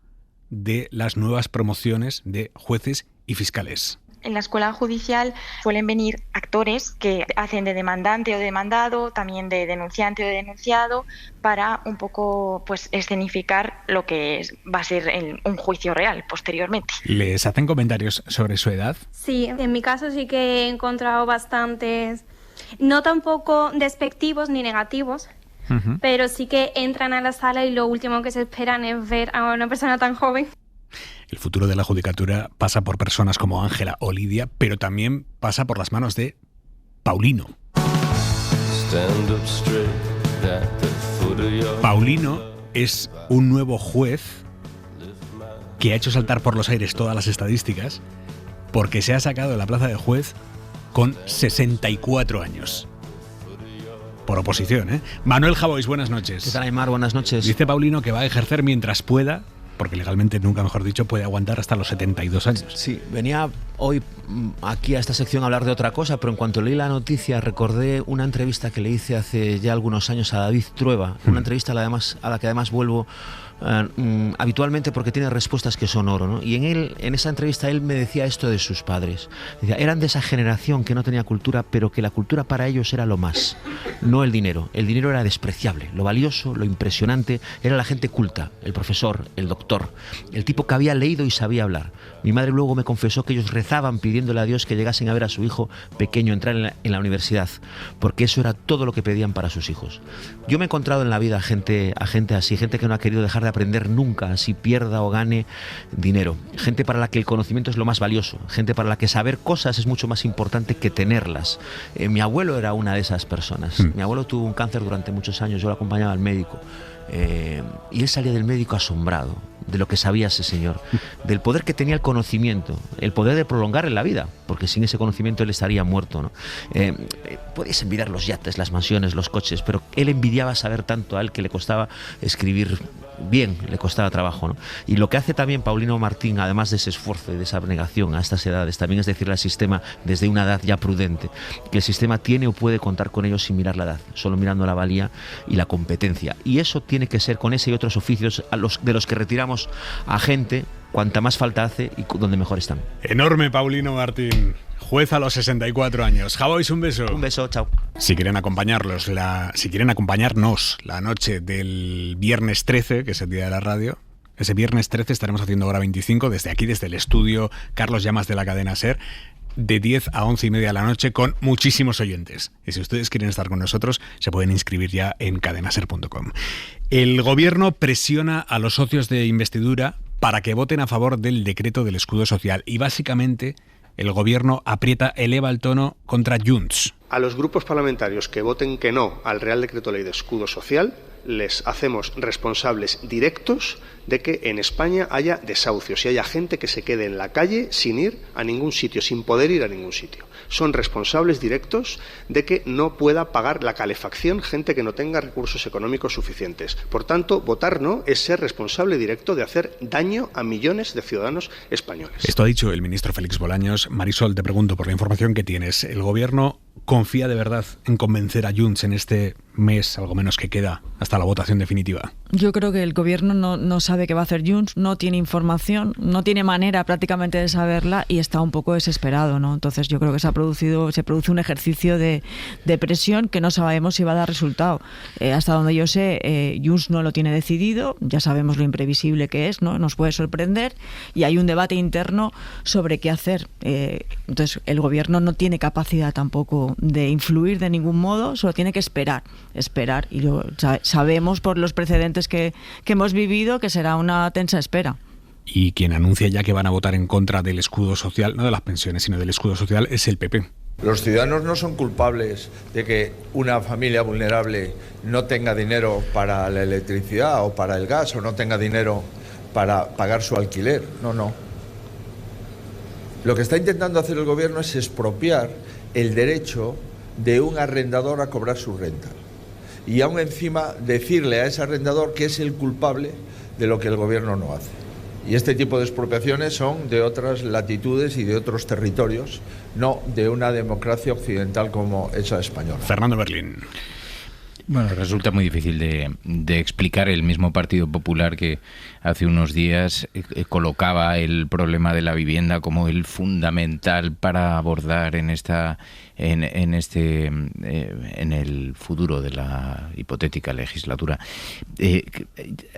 de las nuevas promociones de jueces y fiscales. En la escuela judicial suelen venir actores que hacen de demandante o de demandado, también de denunciante o de denunciado, para un poco pues escenificar lo que va a ser un juicio real posteriormente. ¿Les hacen comentarios sobre su edad? Sí, en mi caso sí que he encontrado bastantes, no tampoco despectivos ni negativos, pero sí que entran a la sala y lo último que se esperan es ver a una persona tan joven. El futuro de la judicatura pasa por personas como Ángela o Lidia, pero también pasa por las manos de Paulino. Paulino es un nuevo juez que ha hecho saltar por los aires todas las estadísticas porque se ha sacado de la plaza de juez con 64 años. Por oposición, ¿eh? Manuel Javois, buenas noches. ¿Qué tal, Aimar? Buenas noches. Dice Paulino que va a ejercer mientras pueda, porque legalmente, nunca mejor dicho, puede aguantar hasta los 72 años. Sí, venía hoy aquí a esta sección a hablar de otra cosa, pero en cuanto leí la noticia recordé una entrevista que le hice hace ya algunos años a David Trueba, una entrevista a la que además vuelvo habitualmente porque tiene respuestas que son oro, ¿no? Y en esa entrevista él me decía esto de sus padres. Decía, eran de esa generación que no tenía cultura, pero que la cultura para ellos era lo más, no el dinero. El dinero era despreciable, lo valioso, lo impresionante era la gente culta, el profesor, el doctor, el tipo que había leído y sabía hablar. Mi madre luego me confesó que ellos rezaban pidiéndole a Dios que llegasen a ver a su hijo pequeño entrar en la universidad, porque eso era todo lo que pedían para sus hijos. Yo me he encontrado en la vida a gente así, gente que no ha querido dejar de aprender nunca, así pierda o gane dinero. Gente para la que el conocimiento es lo más valioso, gente para la que saber cosas es mucho más importante que tenerlas. Mi abuelo era una de esas personas. Mi abuelo tuvo un cáncer durante muchos años, yo lo acompañaba al médico. Y él salía del médico asombrado. de lo que sabía ese señor, del poder que tenía el conocimiento, el poder de prolongar en la vida, porque sin ese conocimiento él estaría muerto, ¿no? Podéis envidiar los yates, las mansiones, los coches, pero él envidiaba saber tanto a él que le costaba escribir bien, le costaba trabajo, ¿no? Y lo que hace también Paulino Martín, además de ese esfuerzo y de esa abnegación a estas edades, también es decirle al sistema desde una edad ya prudente que el sistema tiene o puede contar con ellos sin mirar la edad, solo mirando la valía y la competencia. Y eso tiene que ser con ese y otros oficios de los que retiramos a gente cuanta más falta hace y donde mejor están. Enorme Paulino Martín. Juez a los 64 años. Javois, un beso. Un beso, chao. Si quieren acompañarnos la noche del viernes 13, que es el día de la radio, ese viernes 13 estaremos haciendo hora 25 desde aquí, desde el estudio Carlos Llamas de la cadena SER, de 10 a 11 y media de la noche, con muchísimos oyentes. Y si ustedes quieren estar con nosotros, se pueden inscribir ya en cadenaser.com. El gobierno presiona a los socios de investidura para que voten a favor del decreto del escudo social. Y básicamente el gobierno eleva el tono contra Junts. A los grupos parlamentarios que voten que no al Real Decreto Ley de Escudo Social, les hacemos responsables directos de que en España haya desahucios y haya gente que se quede en la calle sin ir a ningún sitio, sin poder ir a ningún sitio. Son responsables directos de que no pueda pagar la calefacción gente que no tenga recursos económicos suficientes. Por tanto, votar no es ser responsable directo de hacer daño a millones de ciudadanos españoles. Esto ha dicho el ministro Félix Bolaños. Marisol, te pregunto por la información que tienes. ¿El gobierno confía de verdad en convencer a Junts en este mes, algo menos que queda, hasta la votación definitiva? Yo creo que el gobierno no sabe qué va a hacer Junts, no tiene información, no tiene manera prácticamente de saberla y está un poco desesperado, ¿no? Entonces yo creo que se produce un ejercicio de presión que no sabemos si va a dar resultado. Hasta donde yo sé, Junts no lo tiene decidido, ya sabemos lo imprevisible que es, ¿no? Nos puede sorprender y hay un debate interno sobre qué hacer. Entonces el gobierno no tiene capacidad tampoco de influir de ningún modo, solo tiene que esperar y sabemos por los precedentes que hemos vivido que será una tensa espera. Y quien anuncia ya que van a votar en contra del escudo social, no de las pensiones, sino del escudo social, es el PP. Los ciudadanos no son culpables de que una familia vulnerable no tenga dinero para la electricidad o para el gas o no tenga dinero para pagar su alquiler. No. Lo que está intentando hacer el gobierno es expropiar el derecho de un arrendador a cobrar su renta. Y aún encima decirle a ese arrendador que es el culpable de lo que el gobierno no hace. Y este tipo de expropiaciones son de otras latitudes y de otros territorios, no de una democracia occidental como esa española. Fernando Berlín. Bueno, resulta muy difícil de explicar. El mismo Partido Popular que hace unos días colocaba el problema de la vivienda como el fundamental para abordar en el futuro de la hipotética legislatura.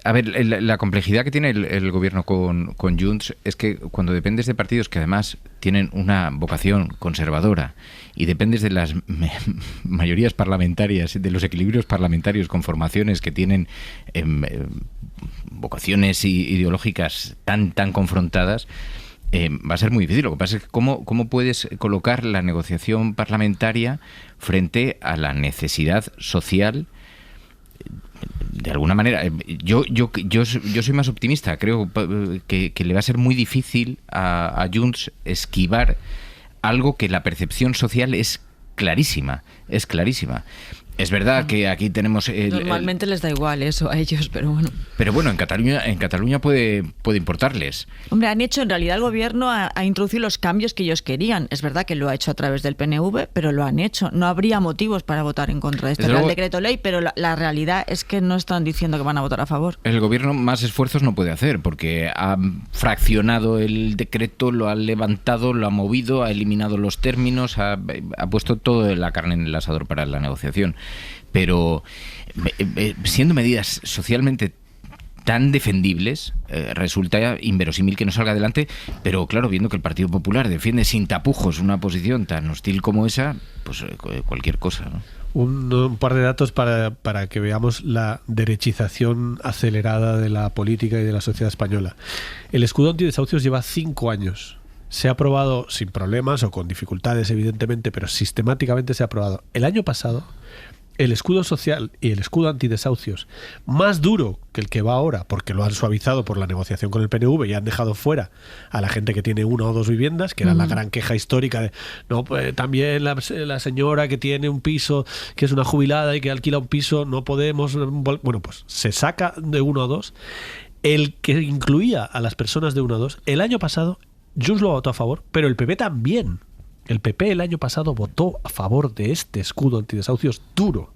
A ver, la complejidad que tiene el gobierno con Junts es que cuando dependes de partidos que además tienen una vocación conservadora y dependes de las mayorías parlamentarias, de los equilibrios parlamentarios con formaciones que tienen vocaciones ideológicas tan confrontadas, va a ser muy difícil. Lo que pasa es que ¿cómo puedes colocar la negociación parlamentaria frente a la necesidad social? De alguna manera, yo soy más optimista. Creo que le va a ser muy difícil a Junts esquivar algo que la percepción social es clarísima. Es verdad que aquí tenemos... Normalmente les da igual eso a ellos, pero bueno. Pero bueno, en Cataluña puede importarles. Hombre, en realidad el gobierno ha introducido los cambios que ellos querían. Es verdad que lo ha hecho a través del PNV, pero lo han hecho. No habría motivos para votar en contra de este Real Decreto Ley, pero la realidad es que no están diciendo que van a votar a favor. El gobierno más esfuerzos no puede hacer, porque ha fraccionado el decreto, lo ha levantado, lo ha movido, ha eliminado los términos, ha puesto toda la carne en el asador para la negociación. Pero siendo medidas socialmente tan defendibles, resulta inverosímil que no salga adelante, pero claro, viendo que el Partido Popular defiende sin tapujos una posición tan hostil como esa, pues cualquier cosa, ¿no? Un par de datos para que veamos la derechización acelerada de la política y de la sociedad española. El escudo antidesahucios lleva 5 años. Se ha aprobado sin problemas o con dificultades, evidentemente, pero sistemáticamente se ha aprobado. El año pasado el escudo social y el escudo antidesahucios más duro que el que va ahora, porque lo han suavizado por la negociación con el PNV y han dejado fuera a la gente que tiene 1 o 2 viviendas, que era la gran queja histórica de no, pues, también la señora que tiene un piso, que es una jubilada y que alquila un piso, no podemos. Bueno, pues se saca de 1 o 2. El que incluía a las personas de 1 o 2, el año pasado Junts lo votó a favor, pero el PP también. El PP el año pasado votó a favor de este escudo antidesahucios duro.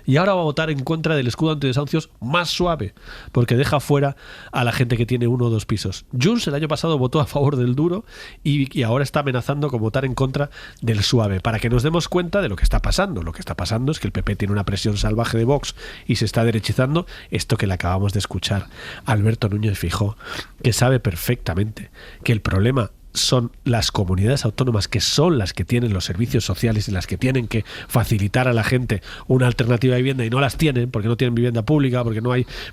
Y ahora va a votar en contra del escudo antidesahucios más suave, porque deja fuera a la gente que tiene 1 o 2 pisos. Junts el año pasado votó a favor del duro y ahora está amenazando con votar en contra del suave, para que nos demos cuenta de lo que está pasando. Lo que está pasando es que el PP tiene una presión salvaje de Vox y se está derechizando, esto que le acabamos de escuchar a Alberto Núñez Feijóo, que sabe perfectamente que el problema son las comunidades autónomas, que son las que tienen los servicios sociales y las que tienen que facilitar a la gente una alternativa de vivienda, y no las tienen porque no tienen vivienda pública,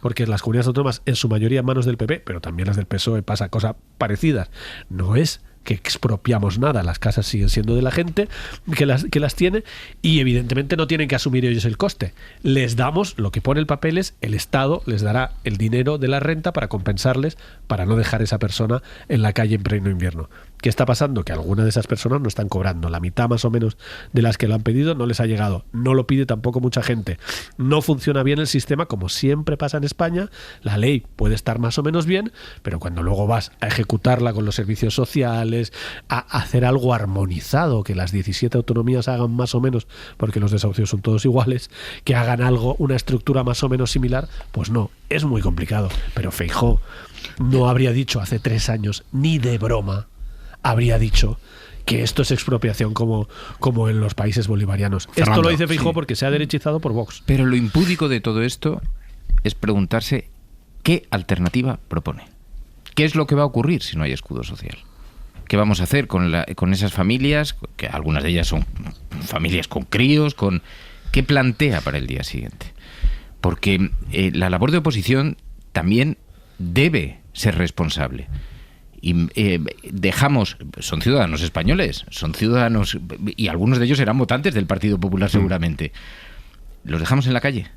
porque las comunidades autónomas en su mayoría en manos del PP, pero también las del PSOE pasa cosas parecidas. No es que expropiamos nada, las casas siguen siendo de la gente que las tiene, y evidentemente no tienen que asumir ellos el coste. Les damos, lo que pone el papel es, el Estado les dará el dinero de la renta para compensarles, para no dejar a esa persona en la calle en pleno invierno. ¿Qué está pasando? Que algunas de esas personas no están cobrando. La mitad más o menos de las que lo han pedido no les ha llegado. No lo pide tampoco mucha gente. No funciona bien el sistema, como siempre pasa en España. La ley puede estar más o menos bien, pero cuando luego vas a ejecutarla con los servicios sociales, a hacer algo armonizado, que las 17 autonomías hagan más o menos, porque los desahucios son todos iguales, que hagan algo, una estructura más o menos similar, pues no, es muy complicado. Pero Feijóo no habría dicho hace 3 años, ni de broma, habría dicho que esto es expropiación como en los países bolivarianos. Fernando, esto lo dice Feijóo porque se ha derechizado por Vox. Pero lo impúdico de todo esto es preguntarse qué alternativa propone. ¿Qué es lo que va a ocurrir si no hay escudo social? ¿Qué vamos a hacer con esas familias, que algunas de ellas son familias con críos, qué plantea para el día siguiente? Porque la labor de oposición también debe ser responsable. Y son ciudadanos españoles, son ciudadanos, y algunos de ellos serán votantes del Partido Popular seguramente. ¿Los dejamos en la calle?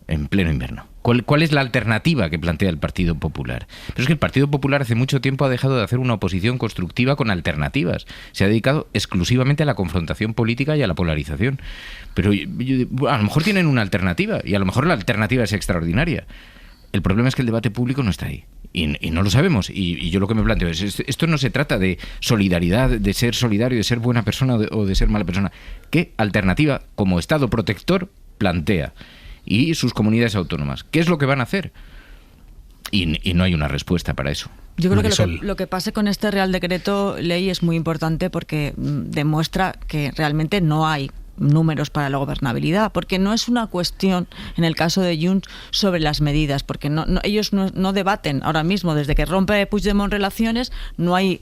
En pleno invierno. ¿Cuál es la alternativa que plantea el Partido Popular? Pero es que el Partido Popular hace mucho tiempo ha dejado de hacer una oposición constructiva con alternativas. Se ha dedicado exclusivamente a la confrontación política y a la polarización. Pero a lo mejor tienen una alternativa, y a lo mejor la alternativa es extraordinaria. El problema es que el debate público no está ahí. Y no lo sabemos. Y yo lo que me planteo es, esto no se trata de solidaridad, de ser solidario, de ser buena persona o de ser mala persona. ¿Qué alternativa como Estado protector plantea? Y sus comunidades autónomas. ¿Qué es lo que van a hacer? Y no hay una respuesta para eso. Yo creo que lo que pase con este Real Decreto Ley es muy importante, porque demuestra que realmente no hay números para la gobernabilidad, porque no es una cuestión, en el caso de Junts, sobre las medidas, porque ellos no debaten ahora mismo. Desde que rompe Puigdemont relaciones, no hay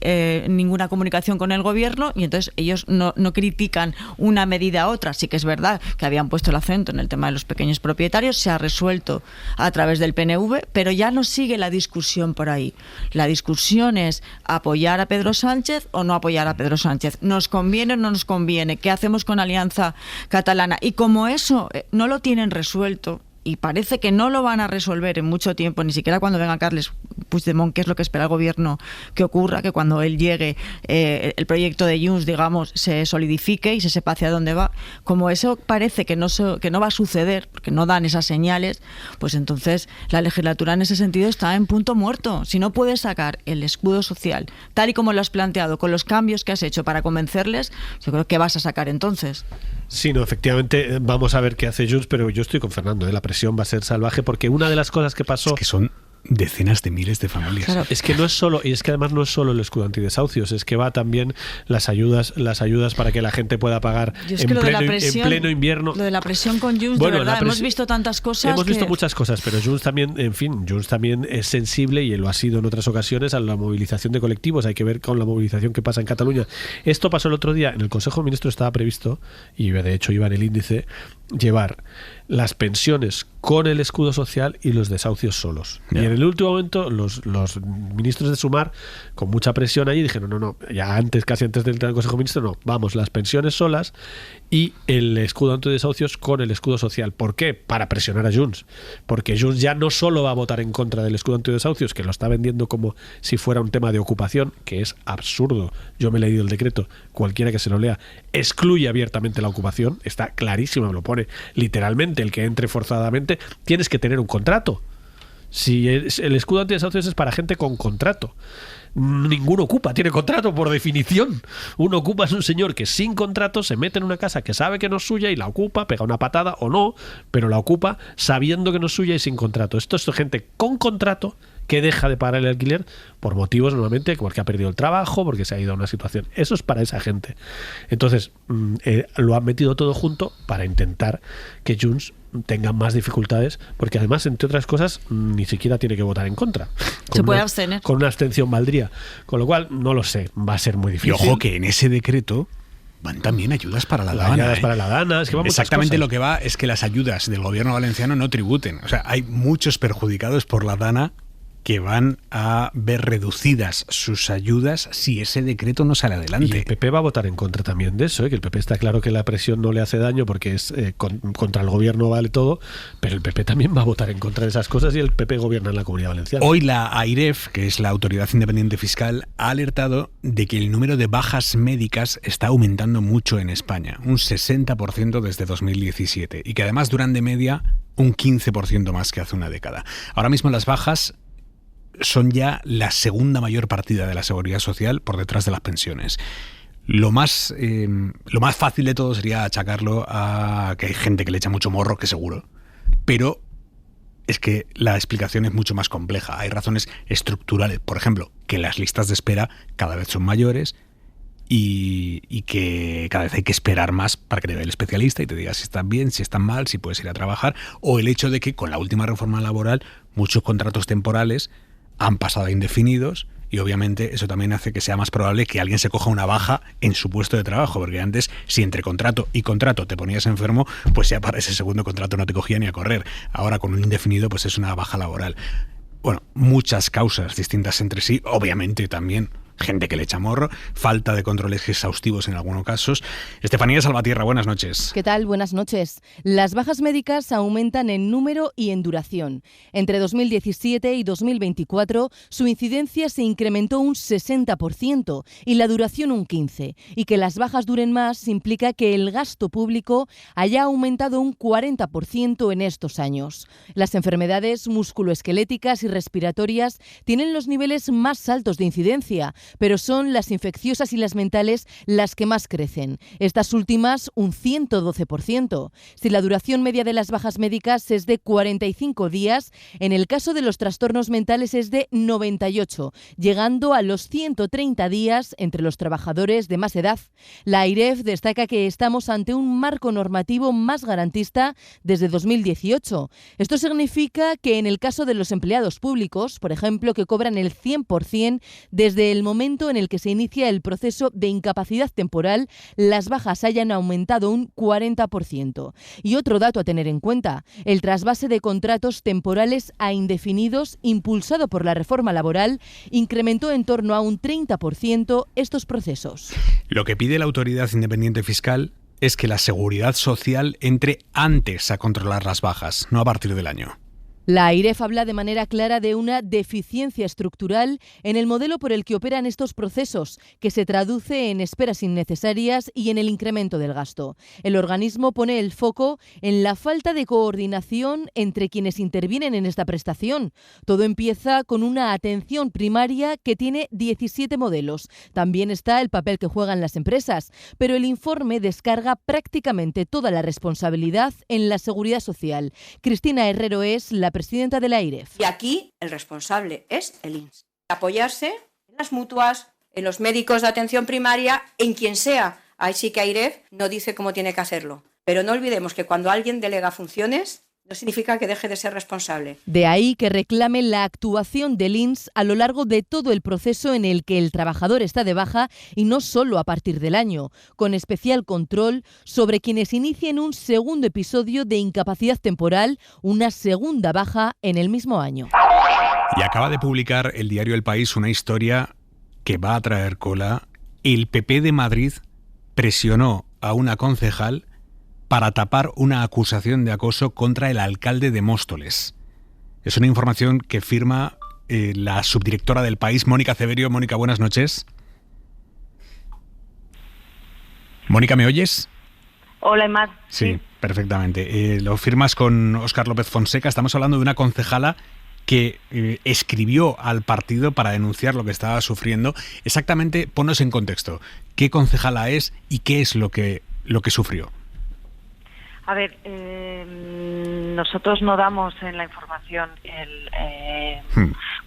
ninguna comunicación con el gobierno, y entonces ellos no critican una medida a otra. Sí que es verdad que habían puesto el acento en el tema de los pequeños propietarios, se ha resuelto a través del PNV, pero ya no sigue la discusión por ahí. La discusión es apoyar a Pedro Sánchez o no apoyar a Pedro Sánchez. ¿Nos conviene o no nos conviene? ¿Qué hacemos con Alianza Catalana? Y como eso no lo tienen resuelto, y parece que no lo van a resolver en mucho tiempo, ni siquiera cuando venga Carles Puigdemont, que es lo que espera el gobierno que ocurra, que cuando él llegue el proyecto de Junts, digamos, se solidifique y se sepa hacia dónde va. Como eso parece que no va a suceder, porque no dan esas señales, pues entonces la legislatura en ese sentido está en punto muerto. Si no puedes sacar el escudo social, tal y como lo has planteado, con los cambios que has hecho para convencerles, yo creo que vas a sacar entonces. Sí, no, efectivamente, vamos a ver qué hace Junts, pero yo estoy con Fernando, la presión va a ser salvaje, porque una de las cosas que pasó... Es que son decenas de miles de familias. Claro. Es que no es solo, y es que además no es solo el escudo antidesahucios, es que va también las ayudas para que la gente pueda pagar en pleno invierno. Lo de la presión con Junts, bueno, de verdad, hemos visto tantas cosas. Hemos visto muchas cosas, pero Junts también, Junts también es sensible, y lo ha sido en otras ocasiones, a la movilización de colectivos. Hay que ver con la movilización que pasa en Cataluña. Esto pasó el otro día, en el Consejo de Ministros estaba previsto, y de hecho iba en el índice, llevar las pensiones con el escudo social y los desahucios solos. Y en el último momento los ministros de Sumar, con mucha presión allí, dijeron no, ya casi antes del Consejo de Ministros, no, vamos, las pensiones solas y el escudo antidesahucios con el escudo social. ¿Por qué? Para presionar a Junts. Porque Junts ya no solo va a votar en contra del escudo antidesahucios, que lo está vendiendo como si fuera un tema de ocupación, que es absurdo. Yo me he leído el decreto, cualquiera que se lo lea, excluye abiertamente la ocupación, está clarísimo, me lo pone literalmente, el que entre forzadamente, tienes que tener un contrato. Si el escudo antidesahucios es para gente con contrato. Ninguno ocupa tiene contrato por definición. Un ocupa es un señor que sin contrato se mete en una casa que sabe que no es suya y la ocupa, pega una patada o no, pero la ocupa sabiendo que no es suya y sin contrato. Esto es gente con contrato que deja de pagar el alquiler por motivos normalmente porque ha perdido el trabajo, porque se ha ido a una situación. Eso es para esa gente. Entonces lo han metido todo junto para intentar que Junts tenga más dificultades, porque además, entre otras cosas, ni siquiera tiene que votar en contra. Se puede abstener. Con una abstención valdría. Con lo cual, no lo sé, va a ser muy difícil. Y ojo que en ese decreto van también ayudas para la Dana. Ayudas para la Dana, es que van exactamente lo que va es que las ayudas del gobierno valenciano no tributen. O sea, hay muchos perjudicados por la Dana que van a ver reducidas sus ayudas si ese decreto no sale adelante. Y el PP va a votar en contra también de eso, que el PP está claro que la presión no le hace daño porque es contra el gobierno vale todo, pero el PP también va a votar en contra de esas cosas y el PP gobierna en la Comunidad Valenciana. Hoy la AIREF, que es la Autoridad Independiente Fiscal, ha alertado de que el número de bajas médicas está aumentando mucho en España, un 60% desde 2017, y que además duran de media un 15% más que hace una década. Ahora mismo las bajas son ya la segunda mayor partida de la seguridad social por detrás de las pensiones. Lo más fácil de todo sería achacarlo a que hay gente que le echa mucho morro, que seguro, pero es que la explicación es mucho más compleja. Hay razones estructurales, por ejemplo, que las listas de espera cada vez son mayores y que cada vez hay que esperar más para que te vea el especialista y te diga si están bien, si están mal, si puedes ir a trabajar, o el hecho de que con la última reforma laboral muchos contratos temporales han pasado a indefinidos y obviamente eso también hace que sea más probable que alguien se coja una baja en su puesto de trabajo, porque antes si entre contrato y contrato te ponías enfermo, pues ya para ese segundo contrato no te cogía ni a correr. Ahora con un indefinido pues es una baja laboral. Bueno, muchas causas distintas entre sí, obviamente también gente que le echa morro, falta de controles exhaustivos en algunos casos. Estefanía Salvatierra, buenas noches. ¿Qué tal? Buenas noches. Las bajas médicas aumentan en número y en duración. Entre 2017 y 2024, su incidencia se incrementó un 60% y la duración un 15%. Y que las bajas duren más implica que el gasto público haya aumentado un 40% en estos años. Las enfermedades musculoesqueléticas y respiratorias tienen los niveles más altos de incidencia, pero son las infecciosas y las mentales las que más crecen. Estas últimas, un 112%. Si la duración media de las bajas médicas es de 45 días, en el caso de los trastornos mentales es de 98, llegando a los 130 días entre los trabajadores de más edad. La AIREF destaca que estamos ante un marco normativo más garantista desde 2018. Esto significa que en el caso de los empleados públicos, por ejemplo, que cobran el 100% desde el momento en el que se inicia el proceso de incapacidad temporal, las bajas hayan aumentado un 40%. Y otro dato a tener en cuenta, el trasvase de contratos temporales a indefinidos impulsado por la reforma laboral incrementó en torno a un 30% estos procesos. Lo que pide la Autoridad Independiente Fiscal es que la Seguridad Social entre antes a controlar las bajas, no a partir del año. La AIREF habla de manera clara de una deficiencia estructural en el modelo por el que operan estos procesos, que se traduce en esperas innecesarias y en el incremento del gasto. El organismo pone el foco en la falta de coordinación entre quienes intervienen en esta prestación. Todo empieza con una atención primaria que tiene 17 modelos. También está el papel que juegan las empresas, pero el informe descarga prácticamente toda la responsabilidad en la seguridad social. Cristina Herrero es la presidenta de la AIREF. Y aquí el responsable es el INS. Apoyarse en las mutuas, en los médicos de atención primaria, en quien sea. Ahí sí que AIREF no dice cómo tiene que hacerlo. Pero no olvidemos que cuando alguien delega funciones, no significa que deje de ser responsable. De ahí que reclame la actuación del INS a lo largo de todo el proceso en el que el trabajador está de baja y no solo a partir del año, con especial control sobre quienes inicien un segundo episodio de incapacidad temporal, una segunda baja en el mismo año. Y acaba de publicar el diario El País una historia que va a traer cola. El PP de Madrid presionó a una concejal para tapar una acusación de acoso contra el alcalde de Móstoles. Es una información que firma la subdirectora del País, Mónica Ceberio. Mónica, buenas noches. Mónica, ¿me oyes? Hola, Emad. Sí, perfectamente. Lo firmas con Óscar López Fonseca. Estamos hablando de una concejala que escribió al partido para denunciar lo que estaba sufriendo. Exactamente, ponnos en contexto. ¿Qué concejala es y qué es lo que sufrió? A ver, nosotros no damos en la información,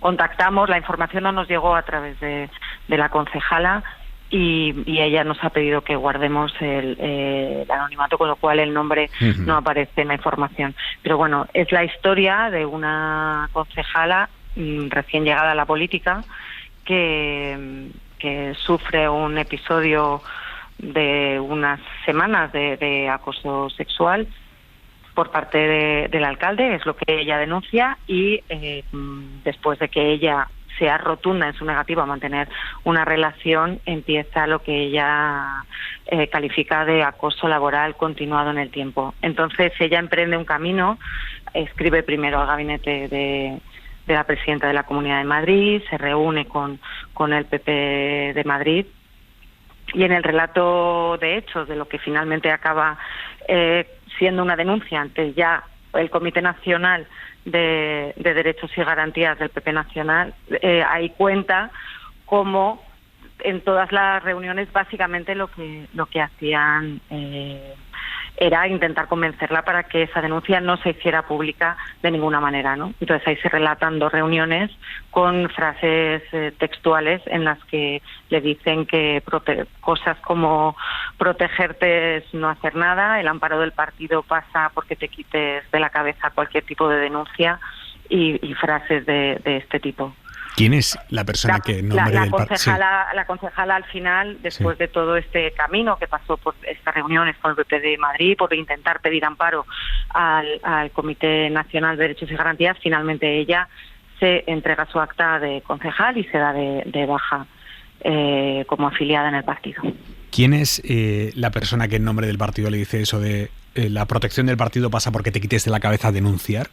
contactamos, la información no nos llegó a través de la concejala y ella nos ha pedido que guardemos el anonimato, con lo cual el nombre no aparece en la información. Pero bueno, es la historia de una concejala recién llegada a la política que sufre un episodio de unas semanas de acoso sexual por parte del alcalde, es lo que ella denuncia, y después de que ella sea rotunda en su negativa a mantener una relación, empieza lo que ella califica de acoso laboral continuado en el tiempo. Entonces ella emprende un camino, escribe primero al gabinete de la presidenta de la Comunidad de Madrid, se reúne con el PP de Madrid, y en el relato de hechos de lo que finalmente acaba siendo una denuncia ante ya el Comité Nacional de Derechos y Garantías del PP Nacional, ahí cuenta cómo en todas las reuniones básicamente lo que hacían era intentar convencerla para que esa denuncia no se hiciera pública de ninguna manera, ¿no? Entonces ahí se relatan 2 reuniones con frases textuales en las que le dicen que cosas como protegerte es no hacer nada, el amparo del partido pasa porque te quites de la cabeza cualquier tipo de denuncia y frases de este tipo. ¿Quién es la persona que nombre del partido? La concejala al final, después de todo este camino que pasó por estas reuniones con el PP de Madrid, por intentar pedir amparo al Comité Nacional de Derechos y Garantías, finalmente ella se entrega su acta de concejal y se da de baja como afiliada en el partido. ¿Quién es la persona que en nombre del partido le dice eso de la protección del partido pasa porque te quites de la cabeza denunciar?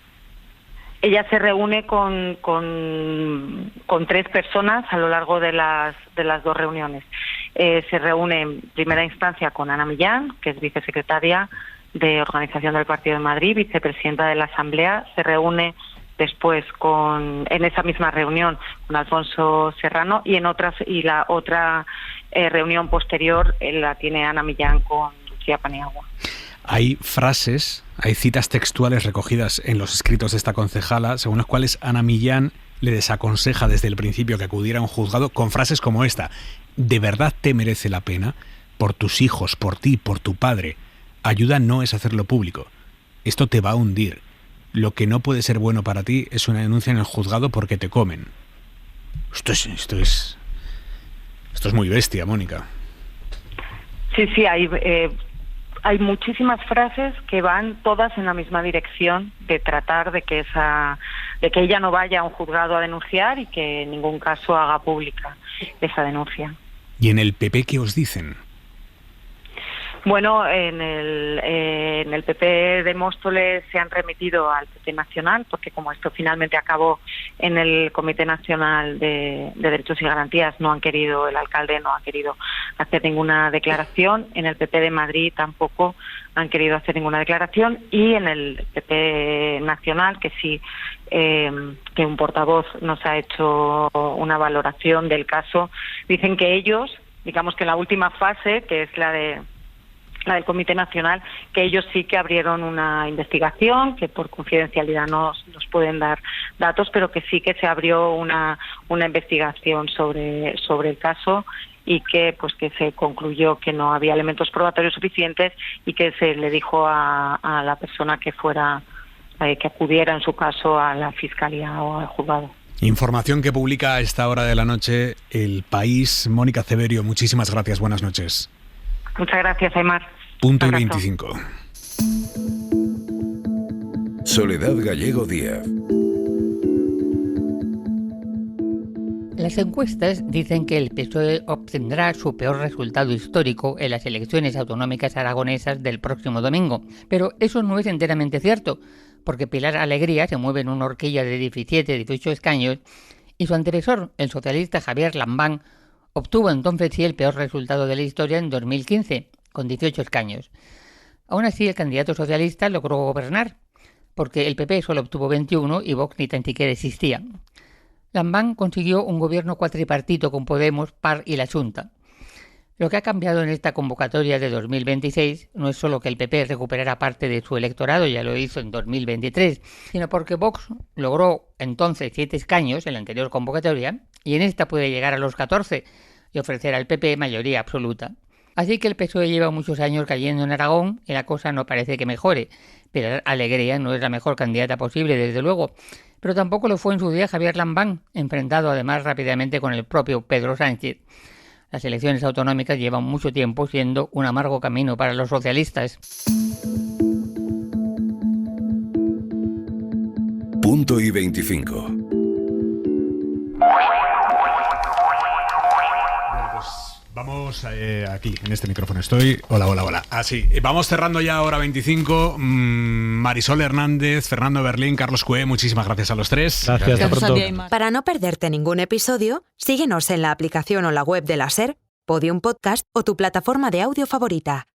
Ella se reúne con 3 personas a lo largo de las 2 reuniones. Se reúne en primera instancia con Ana Millán, que es vicesecretaria de Organización del Partido de Madrid, vicepresidenta de la Asamblea. Se reúne después en esa misma reunión con Alfonso Serrano y la otra reunión posterior la tiene Ana Millán con Lucía Paniagua. Hay frases, hay citas textuales recogidas en los escritos de esta concejala, según las cuales Ana Millán le desaconseja desde el principio que acudiera a un juzgado con frases como esta: ¿de verdad te merece la pena? Por tus hijos, por ti, por tu padre. Ayuda no es hacerlo público. Esto te va a hundir. Lo que no puede ser bueno para ti es una denuncia en el juzgado porque te comen. Esto es muy bestia, Mónica. Sí, hay muchísimas frases que van todas en la misma dirección de tratar de que ella no vaya a un juzgado a denunciar y que en ningún caso haga pública esa denuncia. ¿Y en el PP qué os dicen? Bueno, en el PP de Móstoles se han remitido al PP Nacional, porque como esto finalmente acabó en el Comité Nacional de Derechos y Garantías, el alcalde no ha querido hacer ninguna declaración. En el PP de Madrid tampoco han querido hacer ninguna declaración, y en el PP Nacional, que sí, que un portavoz nos ha hecho una valoración del caso, dicen que ellos, digamos que en la última fase, que es la del Comité Nacional, que ellos sí que abrieron una investigación, que por confidencialidad no nos pueden dar datos, pero que sí que se abrió una investigación sobre el caso, y que se concluyó que no había elementos probatorios suficientes y que se le dijo a la persona que fuera que acudiera en su caso a la Fiscalía o al juzgado. Información que publica a esta hora de la noche El País. Mónica Ceberio, muchísimas gracias, buenas noches. Muchas gracias, Aymar. Punto y 25. Soledad Gallego Díaz. Las encuestas dicen que el PSOE obtendrá su peor resultado histórico en las elecciones autonómicas aragonesas del próximo domingo. Pero eso no es enteramente cierto, porque Pilar Alegría se mueve en una horquilla de 17-18 escaños y su antecesor, el socialista Javier Lambán, obtuvo entonces sí el peor resultado de la historia en 2015, con 18 escaños. Aún así, el candidato socialista logró gobernar, porque el PP solo obtuvo 21 y Vox ni tan siquiera existía. Lambán consiguió un gobierno cuatripartito con Podemos, PAR y la Xunta. Lo que ha cambiado en esta convocatoria de 2026 no es solo que el PP recuperara parte de su electorado, ya lo hizo en 2023, sino porque Vox logró entonces 7 escaños en la anterior convocatoria y en esta puede llegar a los 14 y ofrecer al PP mayoría absoluta. Así que el PSOE lleva muchos años cayendo en Aragón y la cosa no parece que mejore. Pero Alegría no es la mejor candidata posible, desde luego. Pero tampoco lo fue en su día Javier Lambán, enfrentado además rápidamente con el propio Pedro Sánchez. Las elecciones autonómicas llevan mucho tiempo siendo un amargo camino para los socialistas. Punto y 25. Vamos aquí, en este micrófono estoy. Hola. Así, vamos cerrando ya hora 25. Marisol Hernández, Fernando Berlín, Carlos Cué, muchísimas gracias a los tres. Gracias, hasta pronto. Para no perderte ningún episodio, síguenos en la aplicación o la web de la SER, Podium Podcast o tu plataforma de audio favorita.